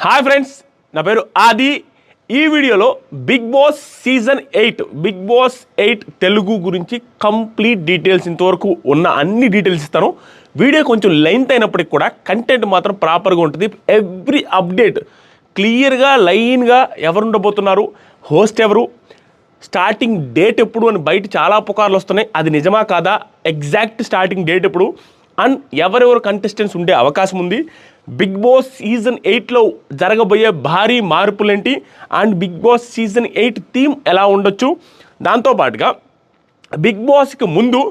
Hi friends, నా పేరు ఆది. ఈ వీడియోలో బిగ్ బాస్ సీజన్ 8 తెలుగు గురించి కంప్లీట్ డీటెయిల్స్ ఇంతవరకు ఉన్న అన్ని డీటెయిల్స్ ఇస్తాను. వీడియో కొంచెం లెంత్ అయినప్పటికి కూడా కంటెంట్ మాత్రం ప్రాపర్గా ఉంటుంది. ఎవ్రీ అప్డేట్ క్లియర్గా లైన్గా ఎవరు ఉండబోతున్నారు, హోస్ట్ ఎవరు, స్టార్టింగ్ డేట్ ఎప్పుడు అని బయట చాలా పుకార్లు వస్తున్నాయి. అది నిజమా కాదా, ఎగ్జాక్ట్ స్టార్టింగ్ డేట్ ఎప్పుడు, అండ్ ఎవరెవరు కంటెస్టెంట్స్ ఉండే అవకాశం ఉంది, బిగ్ బాస్ సీజన్ 8లో జరగబోయే భారీ మార్పులేంటి, and Bigg Boss season 8 theme ఎలా ఉండొచ్చు. దాంతోపాటుగా బిగ్ బాస్కి ముందు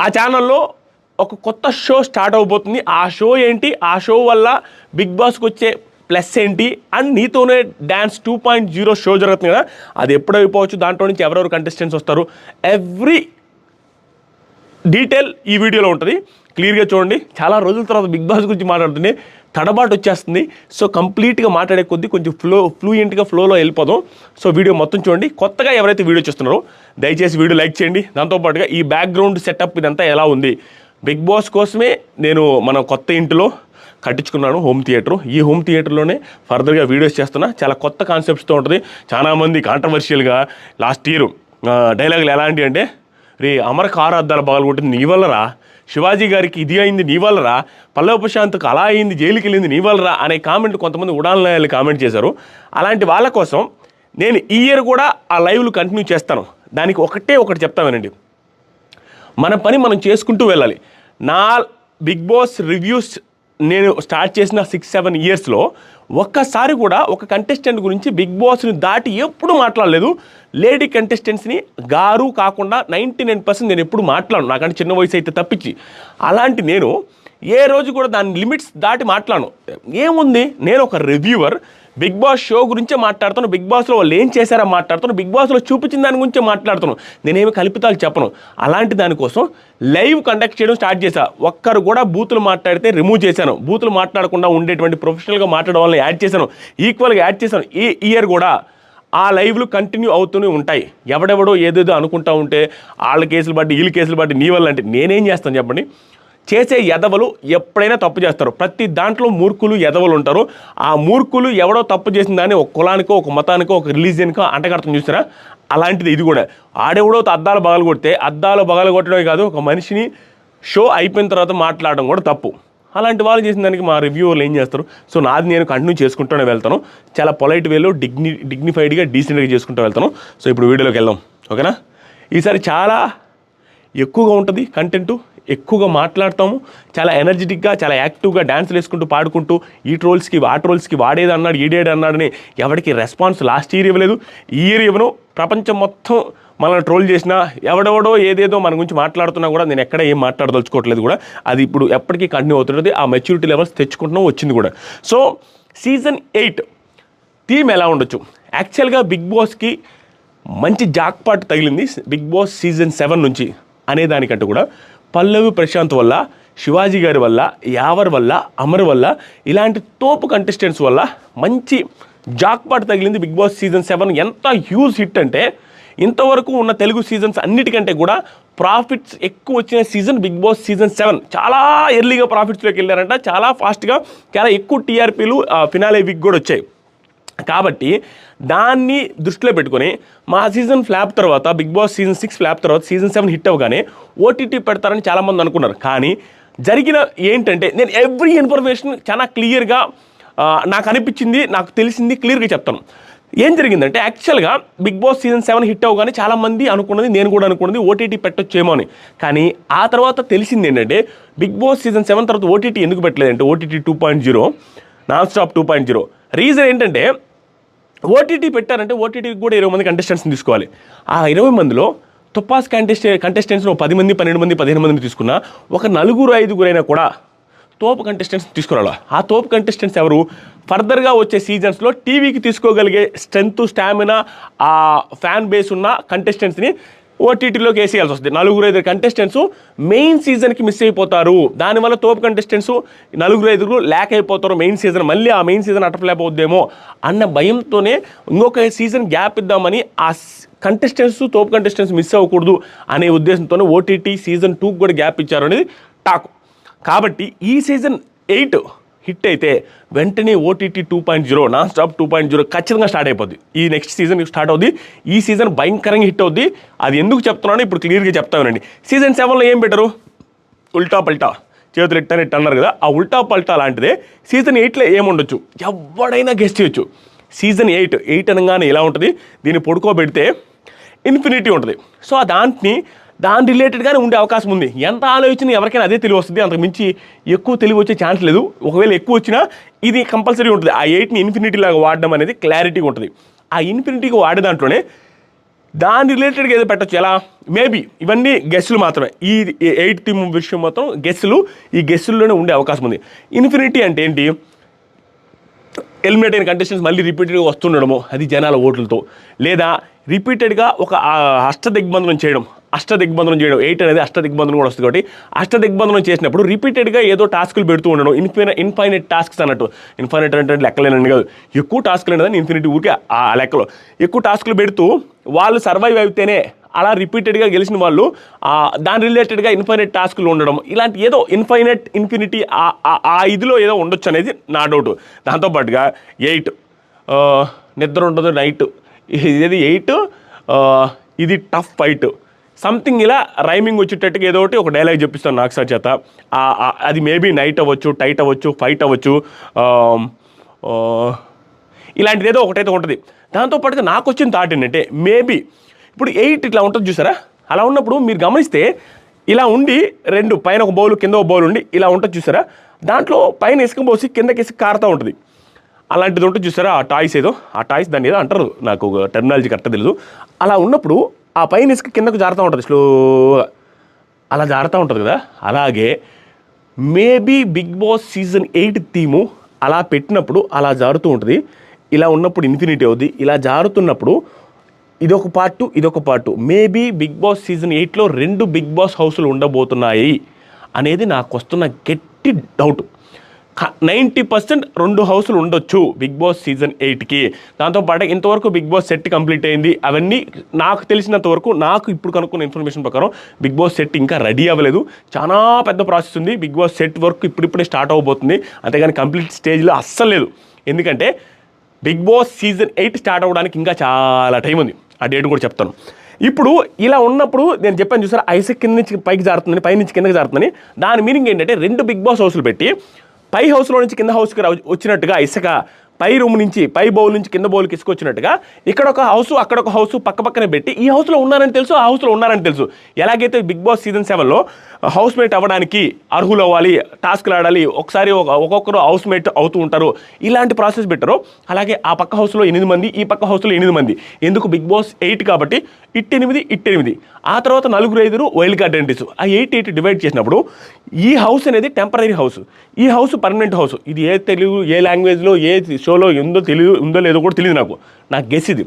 ఆ ఛానల్లో ఒక కొత్త షో స్టార్ట్ అవబోతుంది. ఆ షో ఏంటి, ఆ షో వల్ల బిగ్ బాస్కి వచ్చే ప్లస్ ఏంటి, అండ్ నీతోనే డ్యాన్స్ 2.0 షో జరుగుతుంది కదా, అది ఎప్పుడు అయిపోవచ్చు, దాంట్లో నుంచి ఎవరెవరు కంటెస్టెంట్స్ వస్తారు, ఎవ్రీ డీటెయిల్ ఈ వీడియోలో ఉంటుంది. క్లియర్గా చూడండి. చాలా రోజుల తర్వాత బిగ్ బాస్ గురించి మాట్లాడుతుంది, తడబాటు వచ్చేస్తుంది. సో కంప్లీట్గా మాట్లాడే కొద్దీ కొంచెం ఫ్లూయెంట్గా ఫ్లోలో వెళ్ళిపోదాం. సో వీడియో మొత్తం చూడండి. కొత్తగా ఎవరైతే వీడియో చూస్తున్నారో దయచేసి వీడియో లైక్ చేయండి. దాంతోపాటుగా ఈ బ్యాక్గ్రౌండ్ సెటప్ ఇదంతా ఎలా ఉంది, బిగ్ బాస్ కోసమే నేను మన కొత్త ఇంటిలో కట్టించుకున్నాను హోమ్ థియేటర్. ఈ హోమ్ థియేటర్లోనే ఫర్దర్గా వీడియోస్ చేస్తున్నా. చాలా కొత్త కాన్సెప్ట్స్తో ఉంటుంది. చాలామంది కాంట్రవర్షియల్గా లాస్ట్ ఇయర్ డైలాగులు ఎలాంటి అంటే, రే అమర్ కారు అద్దాల పగలగొట్టింది నీ వల్లరా, శివాజీ గారికి ఇది అయింది నీ వల్లరా, పల్లవి ప్రశాంత్కి అలా అయింది, జైలుకి వెళ్ళింది నీ వల్లరా అనే కామెంట్ కొంతమంది ఉడాలని కామెంట్ చేశారు. అలాంటి వాళ్ళ కోసం నేను ఈ ఇయర్ కూడా ఆ లైవ్లు కంటిన్యూ చేస్తాను. దానికి ఒకటి చెప్తామేనండి, మన పని మనం చేసుకుంటూ వెళ్ళాలి. నా బిగ్ బాస్ రివ్యూస్ నేను స్టార్ట్ చేసిన 6-7 ఇయర్స్లో ఒక్కసారి కూడా ఒక కంటెస్టెంట్ గురించి బిగ్ బాస్ని దాటి ఎప్పుడు మాట్లాడలేదు. లేడీ కంటెస్టెంట్స్ని గారు కాకుండా 99% నేను ఎప్పుడు మాట్లాడను, నాకంటే చిన్న వయసు అయితే తప్పించి. అలాంటి నేను ఏ రోజు కూడా దాని లిమిట్స్ దాటి మాట్లాడను. ఏముంది, నేను ఒక రివ్యూవర్, బిగ్ బాస్ షో గురించే మాట్లాడుతాను, బిగ్ బాస్లో వాళ్ళు ఏం చేశారో మాట్లాడుతాను, బిగ్ బాస్లో చూపించిన దాని గురించే మాట్లాడుతాను. నేనేమి కల్పితాలు చెప్పను. అలాంటి దానికోసం లైవ్ కండక్ట్ చేయడం స్టార్ట్ చేశా. ఒక్కరు కూడా బూతులు మాట్లాడితే రిమూవ్ చేశాను. బూతులు మాట్లాడకుండా ఉండేటువంటి ప్రొఫెషనల్గా మాట్లాడడం వల్ల యాడ్ చేశాను, ఈక్వల్గా యాడ్ చేశాను. ఈ ఇయర్ కూడా ఆ లైవ్లు కంటిన్యూ అవుతూనే ఉంటాయి. ఎవడెవడో ఏదేదో అనుకుంటా ఉంటే వాళ్ళ కేసులు బట్టి వీళ్ళ కేసులు బట్టి నీ వల్ల అంటే నేనేం చేస్తాను చెప్పండి. చేసే ఎదవలు ఎప్పుడైనా తప్పు చేస్తారు. ప్రతి దాంట్లో మూర్ఖులు ఎదవలు ఉంటారు. ఆ మూర్ఖులు ఎవడో తప్పు చేసిన దాన్ని ఒక కులానికో ఒక మతానికో ఒక రిలీజియన్కో అంటగడతాం చూస్తారా, అలాంటిది ఇది కూడా. ఆడెవడో అద్దాలు బగలు కొడితే అద్దాలు బగలు కొట్టడమే కాదు, ఒక మనిషిని షో అయిపోయిన తర్వాత మాట్లాడడం కూడా తప్పు. అలాంటి వాళ్ళు చేసిన దానికి మా రివ్యూవర్లు ఏం చేస్తారు. సో నాది నేను కంటిన్యూ చేసుకుంటూనే వెళ్తాను. చాలా పొలైట్ వేలో డిగ్నిఫైడ్గా డీసెంట్గా చేసుకుంటూ వెళ్తాను. సో ఇప్పుడు వీడియోలోకి వెళ్దాం, ఓకేనా. ఈసారి చాలా ఎక్కువగా ఉంటుంది కంటెంటు, ఎక్కువగా మాట్లాడతాము. చాలా ఎనర్జెటిక్గా, చాలా యాక్టివ్గా డ్యాన్సులు వేసుకుంటూ పాడుకుంటూ ఈ ట్రోల్స్కి ఆ ట్రోల్స్కి వాడేది అన్నాడు ఈడేది అన్నాడని ఎవరికి రెస్పాన్స్ లాస్ట్ ఇయర్ ఇవ్వలేదు, ఈ ఇయర్ ఇవ్వను. ప్రపంచం మొత్తం మనల్ని ట్రోల్ చేసినా, ఎవడెవడో ఏదేదో మన గురించి మాట్లాడుతున్నా కూడా నేను ఎక్కడ ఏం మాట్లాడదలుచుకోవట్లేదు కూడా. అది ఇప్పుడు ఎప్పటికీ కంటిన్యూ అవుతున్నది. ఆ మెచ్యూరిటీ లెవెల్స్ తెచ్చుకుంటున్నాం, వచ్చింది కూడా. సో సీజన్ 8 థీమ్ ఎలా ఉండొచ్చు. యాక్చువల్గా బిగ్ బాస్కి మంచి జాక్పాట్ తగిలింది బిగ్ బాస్ సీజన్ 7 నుంచి అనేదానికంటే కూడా పల్లవి ప్రశాంత్ వల్ల, శివాజీ గారి వల్ల, యావర్ వల్ల, అమర్ వల్ల, ఇలాంటి తోపు కంటెస్టెంట్స్ వల్ల మంచి జాక్పాట్ తగిలింది బిగ్ బాస్ సీజన్ 7. ఎంత హ్యూజ్ హిట్ అంటే, ఇంతవరకు ఉన్న తెలుగు సీజన్స్ అన్నిటికంటే కూడా ప్రాఫిట్స్ ఎక్కువ వచ్చిన సీజన్ బిగ్ బాస్ సీజన్ 7. చాలా ఎర్లీగా ప్రాఫిట్స్లోకి వెళ్ళారంట, చాలా ఫాస్ట్గా, చాలా ఎక్కువ టీఆర్పీలు ఫినాలే వీక్ కూడా వచ్చాయి. కాబట్టి దాన్ని దృష్టిలో పెట్టుకొని మా సీజన్ ఫ్లాప్ తర్వాత, బిగ్ బాస్ సీజన్ 6 ఫ్లాప్ తర్వాత సీజన్ 7 హిట్ అవ్వగానే ఓటీటీ పెడతారని చాలామంది అనుకున్నారు. కానీ జరిగిన ఏంటంటే, నేను ఎవ్రీ ఇన్ఫర్మేషన్ చాలా క్లియర్గా నాకు అనిపించింది, నాకు తెలిసింది క్లియర్గా చెప్తాను. ఏం జరిగిందంటే, యాక్చువల్గా బిగ్ బాస్ సీజన్ 7 హిట్ అవ్వగానే చాలామంది అనుకున్నది, నేను కూడా అనుకున్నది, ఓటీటీ పెట్టొచ్చేమో అని. కానీ ఆ తర్వాత తెలిసింది ఏంటంటే, బిగ్ బాస్ సీజన్ 7 తర్వాత ఓటీటీ ఎందుకు పెట్టలేదంటే, ఓటీటీ 2.0, నాన్ స్టాప్ 2.0. రీజన్ ఏంటంటే, ఓటీటీ పెట్టారంటే ఓటీటీకి కూడా 20 మంది కంటెస్టెంట్స్ని తీసుకోవాలి. ఆ 20 మందిలో తుపాస్ కంటెస్టెంట్స్ని 10 మంది, 12 మంది, 15 మందిని తీసుకున్నా ఒక 4-5 అయినా కూడా తోపు కంటెస్టెంట్స్ తీసుకురావాలి. ఆ తోపు కంటెస్టెంట్స్ ఎవరు, ఫర్దర్గా వచ్చే సీజన్స్లో టీవీకి తీసుకోగలిగే స్ట్రెంత్, స్టామినా, ఆ ఫ్యాన్ బేస్ ఉన్న కంటెస్టెంట్స్ని ఓటీటీలోకి వేసేయాల్సి వస్తుంది. 4-5 కంటెస్టెంట్స్ మెయిన్ సీజన్కి మిస్ అయిపోతారు. దానివల్ల తోపు కంటెస్టెంట్స్ 4-5 ల్యాక్ అయిపోతారు మెయిన్ సీజన్. మళ్ళీ ఆ మెయిన్ సీజన్ అటర్ఫ్లాప్ అవుద్దేమో అన్న భయంతోనే ఇంకొక సీజన్ గ్యాప్ ఇద్దామని ఆ కంటెస్టెంట్స్, తోపు కంటెస్టెంట్స్ మిస్ అవ్వకూడదు అనే ఉద్దేశంతోనే ఓటీటీ సీజన్ 2 కూడా గ్యాప్ ఇచ్చారు అనేది టాక్. కాబట్టి ఈ సీజన్ 8 హిట్ అయితే వెంటనే ఓటీటీ 2.0 నాన్ స్టాప్ 2.0 ఖచ్చితంగా స్టార్ట్ అయిపోద్ది. ఈ నెక్స్ట్ సీజన్ స్టార్ట్ అవుద్ది. ఈ సీజన్ భయంకరంగా హిట్ అవుద్ది. అది ఎందుకు చెప్తున్నానో ఇప్పుడు క్లియర్గా చెప్తానండి. సీజన్ 7లో ఏం పెట్టరు, ఉల్టా పల్టా, చేతులు ఇట్ట అన్నారు కదా, ఆ ఉల్టా పల్టా లాంటిదే సీజన్ 8లో ఏముండొచ్చు ఎవడైనా గెస్ట్ చేయొచ్చు. సీజన్ 8 అనగానే ఎలా ఉంటుంది, దీన్ని పడుకోబెడితే ఇన్ఫినిటీ ఉంటుంది. సో దాని రిలేటెడ్గానే ఉండే అవకాశం ఉంది. ఎంత ఆలోచించినా ఎవరికైనా అదే తెలివి వస్తుంది, అంతకు మించి ఎక్కువ తెలివి వచ్చే ఛాన్స్ లేదు. ఒకవేళ ఎక్కువ వచ్చినా ఇది కంపల్సరీ ఉంటుంది. ఆ 8ని ఇన్ఫినిటీ లాగా వాడడం అనేది క్లారిటీగా ఉంటుంది. ఆ ఇన్ఫినిటీగా వాడే దాంట్లోనే దాని రిలేటెడ్గా ఏదో పెట్టచ్చు. ఎలా, మేబీ ఇవన్నీ గెస్సులు మాత్రమే. ఈ 8 థీమ్ విషయం మొత్తం గెస్సులు, ఈ గెస్సుల్లోనే ఉండే అవకాశం ఉంది. ఇన్ఫినిటీ అంటే ఏంటి, ఎలిమినేట్ అయిన కంటెస్టెంట్స్ మళ్ళీ రిపీటెడ్గా వస్తుండడము, అది జనాల ఓట్లతో, లేదా రిపీటెడ్గా ఒక అష్టదిగ్బంధనం చేయడం. 8 అనేది అష్టదిగ్బంధనం కూడా వస్తుంది కాబట్టి అష్టదిగ్బంధనం చేసినప్పుడు రిపీటెడ్గా ఏదో టాస్కులు పెడుతూ ఉండడం, ఇన్ఫైనైట్ టాస్క్స్ అన్నట్టు. ఇన్ఫైనైట్ అంటే లెక్కలేనని కాదు, ఎక్కువ టాస్కులు అనేది ఇన్ఫినిటీ ఊరికే ఆ లెక్కలో ఎక్కువ టాస్కులు పెడుతూ వాళ్ళు సర్వైవ్ అయితేనే అలా రిపీటెడ్గా గెలిచిన వాళ్ళు దాని రిలేటెడ్గా ఇన్ఫైనైట్ టాస్కులు ఉండడం, ఇలాంటి ఏదో ఇన్ఫినిటీ ఆ ఇదిలో ఏదో ఉండొచ్చు అనేది నా డౌట్. దాంతోపాటుగా 8 నిద్ర ఉండదు నైట్, ఇది 8 ఇది టఫ్ ఫైట్ సంథింగ్, ఇలా రైమింగ్ వచ్చేటట్టుగా ఏదో ఒకటి ఒక డైలాగ్ చెప్పిస్తాను నాకు సార్ చేత. అది మేబీ నైట్ అవ్వచ్చు, టైట్ అవ్వచ్చు, ఫైట్ అవ్వచ్చు, ఇలాంటిది ఏదో ఒకటైతే ఉంటుంది. దాంతోపాటుగా నాకు వచ్చిన థాట్ ఏంటంటే, మేబీ ఇప్పుడు 8 ఇట్లా ఉంటుంది చూసారా, అలా ఉన్నప్పుడు మీరు గమనిస్తే ఇలా ఉండి రెండు పైన ఒక బౌల్ కింద ఒక బౌల్ ఉండి ఇలా ఉంటుంది చూసారా, దాంట్లో పైన ఇసుక పోసి కిందకి ఇసుక కారుతూ ఉంటుంది. అలాంటిది ఉంటుంది చూసారా, ఆ టాయ్స్ దాన్ని ఏదో అంటారు, నాకు టెర్మినాలజీ కరెక్ట్గా తెలియదు. అలా ఉన్నప్పుడు ఆ పైన ఇసుక కిందకు జారుతూ ఉంటుంది స్లోగా, అలా జారుతూ ఉంటుంది కదా. అలాగే maybe Bigg Boss season 8 theme అలా పెట్టినప్పుడు అలా జారుతూ ఉంటుంది. ఇలా ఉన్నప్పుడు ఇన్ఫినిటీ అవుద్ది, ఇలా జారుతున్నప్పుడు ఇదొక part. Maybe Bigg Boss season 8లో 2 బిగ్ బాస్ హౌస్లు ఉండబోతున్నాయి అనేది నాకు వస్తున్న గట్టి డౌట్. 90% 2 హౌస్లు ఉండొచ్చు బిగ్ బాస్ సీజన్ 8కి. దాంతోపాటు ఇంతవరకు బిగ్ బాస్ సెట్ కంప్లీట్ అయింది. అవన్నీ నాకు తెలిసినంత వరకు, నాకు ఇప్పుడు కనుక్కున్న ఇన్ఫర్మేషన్ ప్రకారం బిగ్ బాస్ సెట్ ఇంకా రెడీ అవ్వలేదు. చాలా పెద్ద ప్రాసెస్ ఉంది. బిగ్ బాస్ సెట్ వర్క్ ఇప్పుడిప్పుడే స్టార్ట్ అవ్వబోతుంది, అంతేగాని కంప్లీట్ స్టేజ్లో అస్సలు లేదు. ఎందుకంటే బిగ్ బాస్ సీజన్ 8 స్టార్ట్ అవ్వడానికి ఇంకా చాలా టైం ఉంది. ఆ డేట్ కూడా చెప్తాను. ఇప్పుడు ఇలా ఉన్నప్పుడు నేను చెప్పాను చూసారా, ఐసక్ కింద నుంచి పైకి జారుతుందని, పై నుంచి కిందకి జారుతుందని. దాని మీనింగ్ ఏంటంటే 2 బిగ్ బాస్ హౌస్లు పెట్టి పై హౌస్లో నుంచి కింద హౌస్కి వచ్చినట్టుగా ఇసుక పై రూమ్ నుంచి పై బౌల్ నుంచి కింద బౌల్కి ఇసుక వచ్చినట్టుగా ఇక్కడ ఒక హౌస్ అక్కడ ఒక హౌస్ పక్క పక్కనే పెట్టి ఈ హౌస్లో ఉన్నారని తెలుసు, ఆ హౌస్లో ఉన్నారని తెలుసు. ఎలాగైతే బిగ్ బాస్ సీజన్ 7లో హౌస్ మేట్ అవ్వడానికి అర్హులు అవ్వాలి, టాస్క్లు ఆడాలి, ఒకసారి ఒక్కొక్కరు హౌస్ మేట్ అవుతూ ఉంటారు, ఇలాంటి ప్రాసెస్ పెట్టారు. అలాగే ఆ పక్క హౌస్లో 8 మంది, ఈ పక్క హౌస్లో 8 మంది. ఎందుకు, బిగ్ బాస్ 8 కాబట్టి ఇట్ 8. ఆ తర్వాత 4-5 వైల్డ్ కార్డ్ ఎంట్రీస్. ఆ 8 డివైడ్ చేసినప్పుడు ఈ హౌస్ అనేది టెంపరీ హౌస్, ఈ హౌస్ పర్మనెంట్ హౌస్. ఇది ఏ తెలుగు ఏ లాంగ్వేజ్లో ఏ షోలో ఉందో లేదో కూడా తెలియదు నాకు గెస్ ఇది.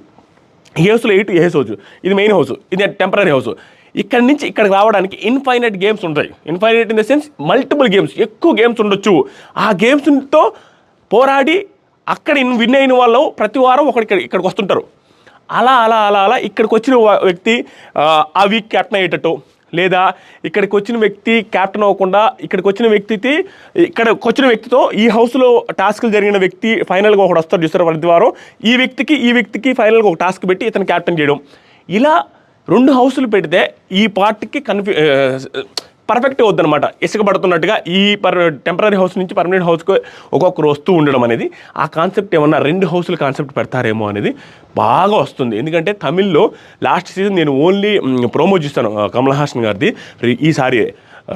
ఈ హౌస్లో 8 ఏ హౌస్, ఇది మెయిన్ హౌస్, ఇది టెంపరీ హౌస్. ఇక్కడి నుంచి ఇక్కడికి రావడానికి ఇన్ఫైనైట్ గేమ్స్ ఉంటాయి. Infinite in the sense multiple games, ఎక్కువ గేమ్స్ ఉండొచ్చు. ఆ గేమ్స్తో పోరాడి అక్కడ విన్ అయిన వాళ్ళు ప్రతి వారం ఇక్కడికి వస్తుంటారు. అలా ఇక్కడికి వచ్చిన వ్యక్తి ఆ వీక్ క్యాప్టెన్ అయ్యేటట్టు, లేదా ఇక్కడికి వచ్చిన వ్యక్తి క్యాప్టెన్ అవ్వకుండా ఇక్కడికి వచ్చిన వ్యక్తితో ఈ హౌస్లో టాస్క్లు జరిగిన వ్యక్తి ఫైనల్గా ఒకటి వస్తారు చూస్తారు ప్రతి వారం. ఈ వ్యక్తికి ఫైనల్గా ఒక టాస్క్ పెట్టి ఇతను క్యాప్టెన్ చేయడం. ఇలా 2 హౌస్లు పెడితే ఈ పార్ట్కి పర్ఫెక్ట్ అవుద్దనమాట. ఇసుక పడుతున్నట్టుగా ఈ టెంపరీ హౌస్ నుంచి పర్మనెంట్ హౌస్కి ఒక్కొక్కరు వస్తూ ఉండడం అనేది, ఆ కాన్సెప్ట్ ఏమన్నా 2 హౌస్ల కాన్సెప్ట్ పెడతారేమో అనేది బాగా వస్తుంది. ఎందుకంటే తమిళ్లో లాస్ట్ సీజన్ నేను ఓన్లీ ప్రోమో చూస్తాను కమల్ హాసన్ గారిది, ఈసారి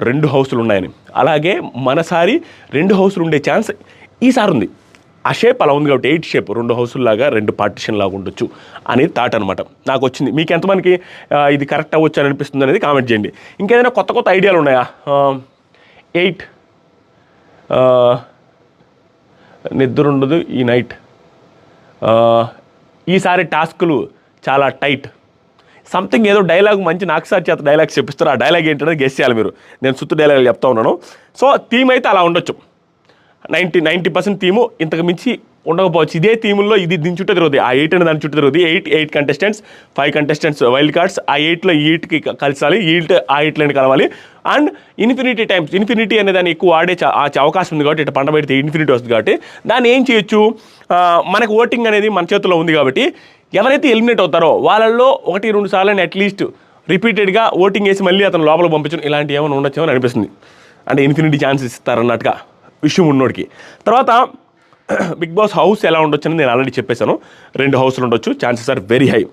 2 హౌస్లు ఉన్నాయని. అలాగే మనసారి 2 హౌస్లు ఉండే ఛాన్స్ ఈసారి ఉంది. ఆ షేప్ అలా ఉంది కాబట్టి 8 షేప్ 2 హౌసుల్లాగా 2 పార్టిషన్ లాగా ఉండొచ్చు అనేది థాట్ అనమాట నాకు వచ్చింది. మీకు ఎంతమందికి ఇది కరెక్ట్ అవ్వచ్చు అని అనిపిస్తుంది అనేది కామెంట్ చేయండి. ఇంకేదైనా కొత్త ఐడియాలు ఉన్నాయా? 8 నిద్ర ఉండదు ఈ నైట్, ఈసారి టాస్కులు చాలా టైట్, సంథింగ్ ఏదో డైలాగ్ మంచి నాకు సార్ చేత డైలాగ్స్ చెప్పిస్తారు. ఆ డైలాగ్ ఏంటంటే గెస్ చేయాలి మీరు. నేను సుత్తు డైలాగ్ చెప్తా ఉన్నాను. సో థీమ్ అయితే అలా ఉండొచ్చు. 90% థీము, ఇంతకు మించి ఉండకపోవచ్చు. ఇదే థీముల్లో ఇది దీని చుట్టూ తిరుగుతుంది, ఆ 8 అనే దాని చుట్టూ తిరుగుతుంది. 8 కంటెస్టెంట్స్, 5 కంటెస్టెంట్స్ వైల్డ్ కార్డ్స్, ఆ 8లో 8కి కలిసాలి, 8 ఆ 8లోని కలవాలి. అండ్ ఇన్ఫినిటీ అనే దాన్ని ఎక్కువ ఆడే అవకాశం ఉంది కాబట్టి, ఇటు పంట పెడితే ఇన్ఫినిటీ వస్తుంది కాబట్టి దాన్ని ఏం చేయొచ్చు, మనకు ఓటింగ్ అనేది మన చేతుల్లో ఉంది కాబట్టి ఎవరైతే ఎలిమినేట్ అవుతారో వాళ్ళల్లో 1-2 సార్లు అట్లీస్ట్ రిపీటెడ్గా ఓటింగ్ వేసి మళ్ళీ అతను లోపల పంపించడం ఇలాంటివి ఏమైనా ఉండొచ్చేమని అనిపిస్తుంది. అంటే ఇన్ఫినిటీ ఛాన్సెస్ ఇస్తారన్నట్టుగా విషయం ఉన్నోడికి. తర్వాత బిగ్ బాస్ హౌస్ ఎలా ఉండొచ్చు అని నేను ఆల్రెడీ చెప్పేశాను. 2 హౌస్లు ఉండొచ్చు, ఛాన్సెస్ ఆర్ వెరీ హై.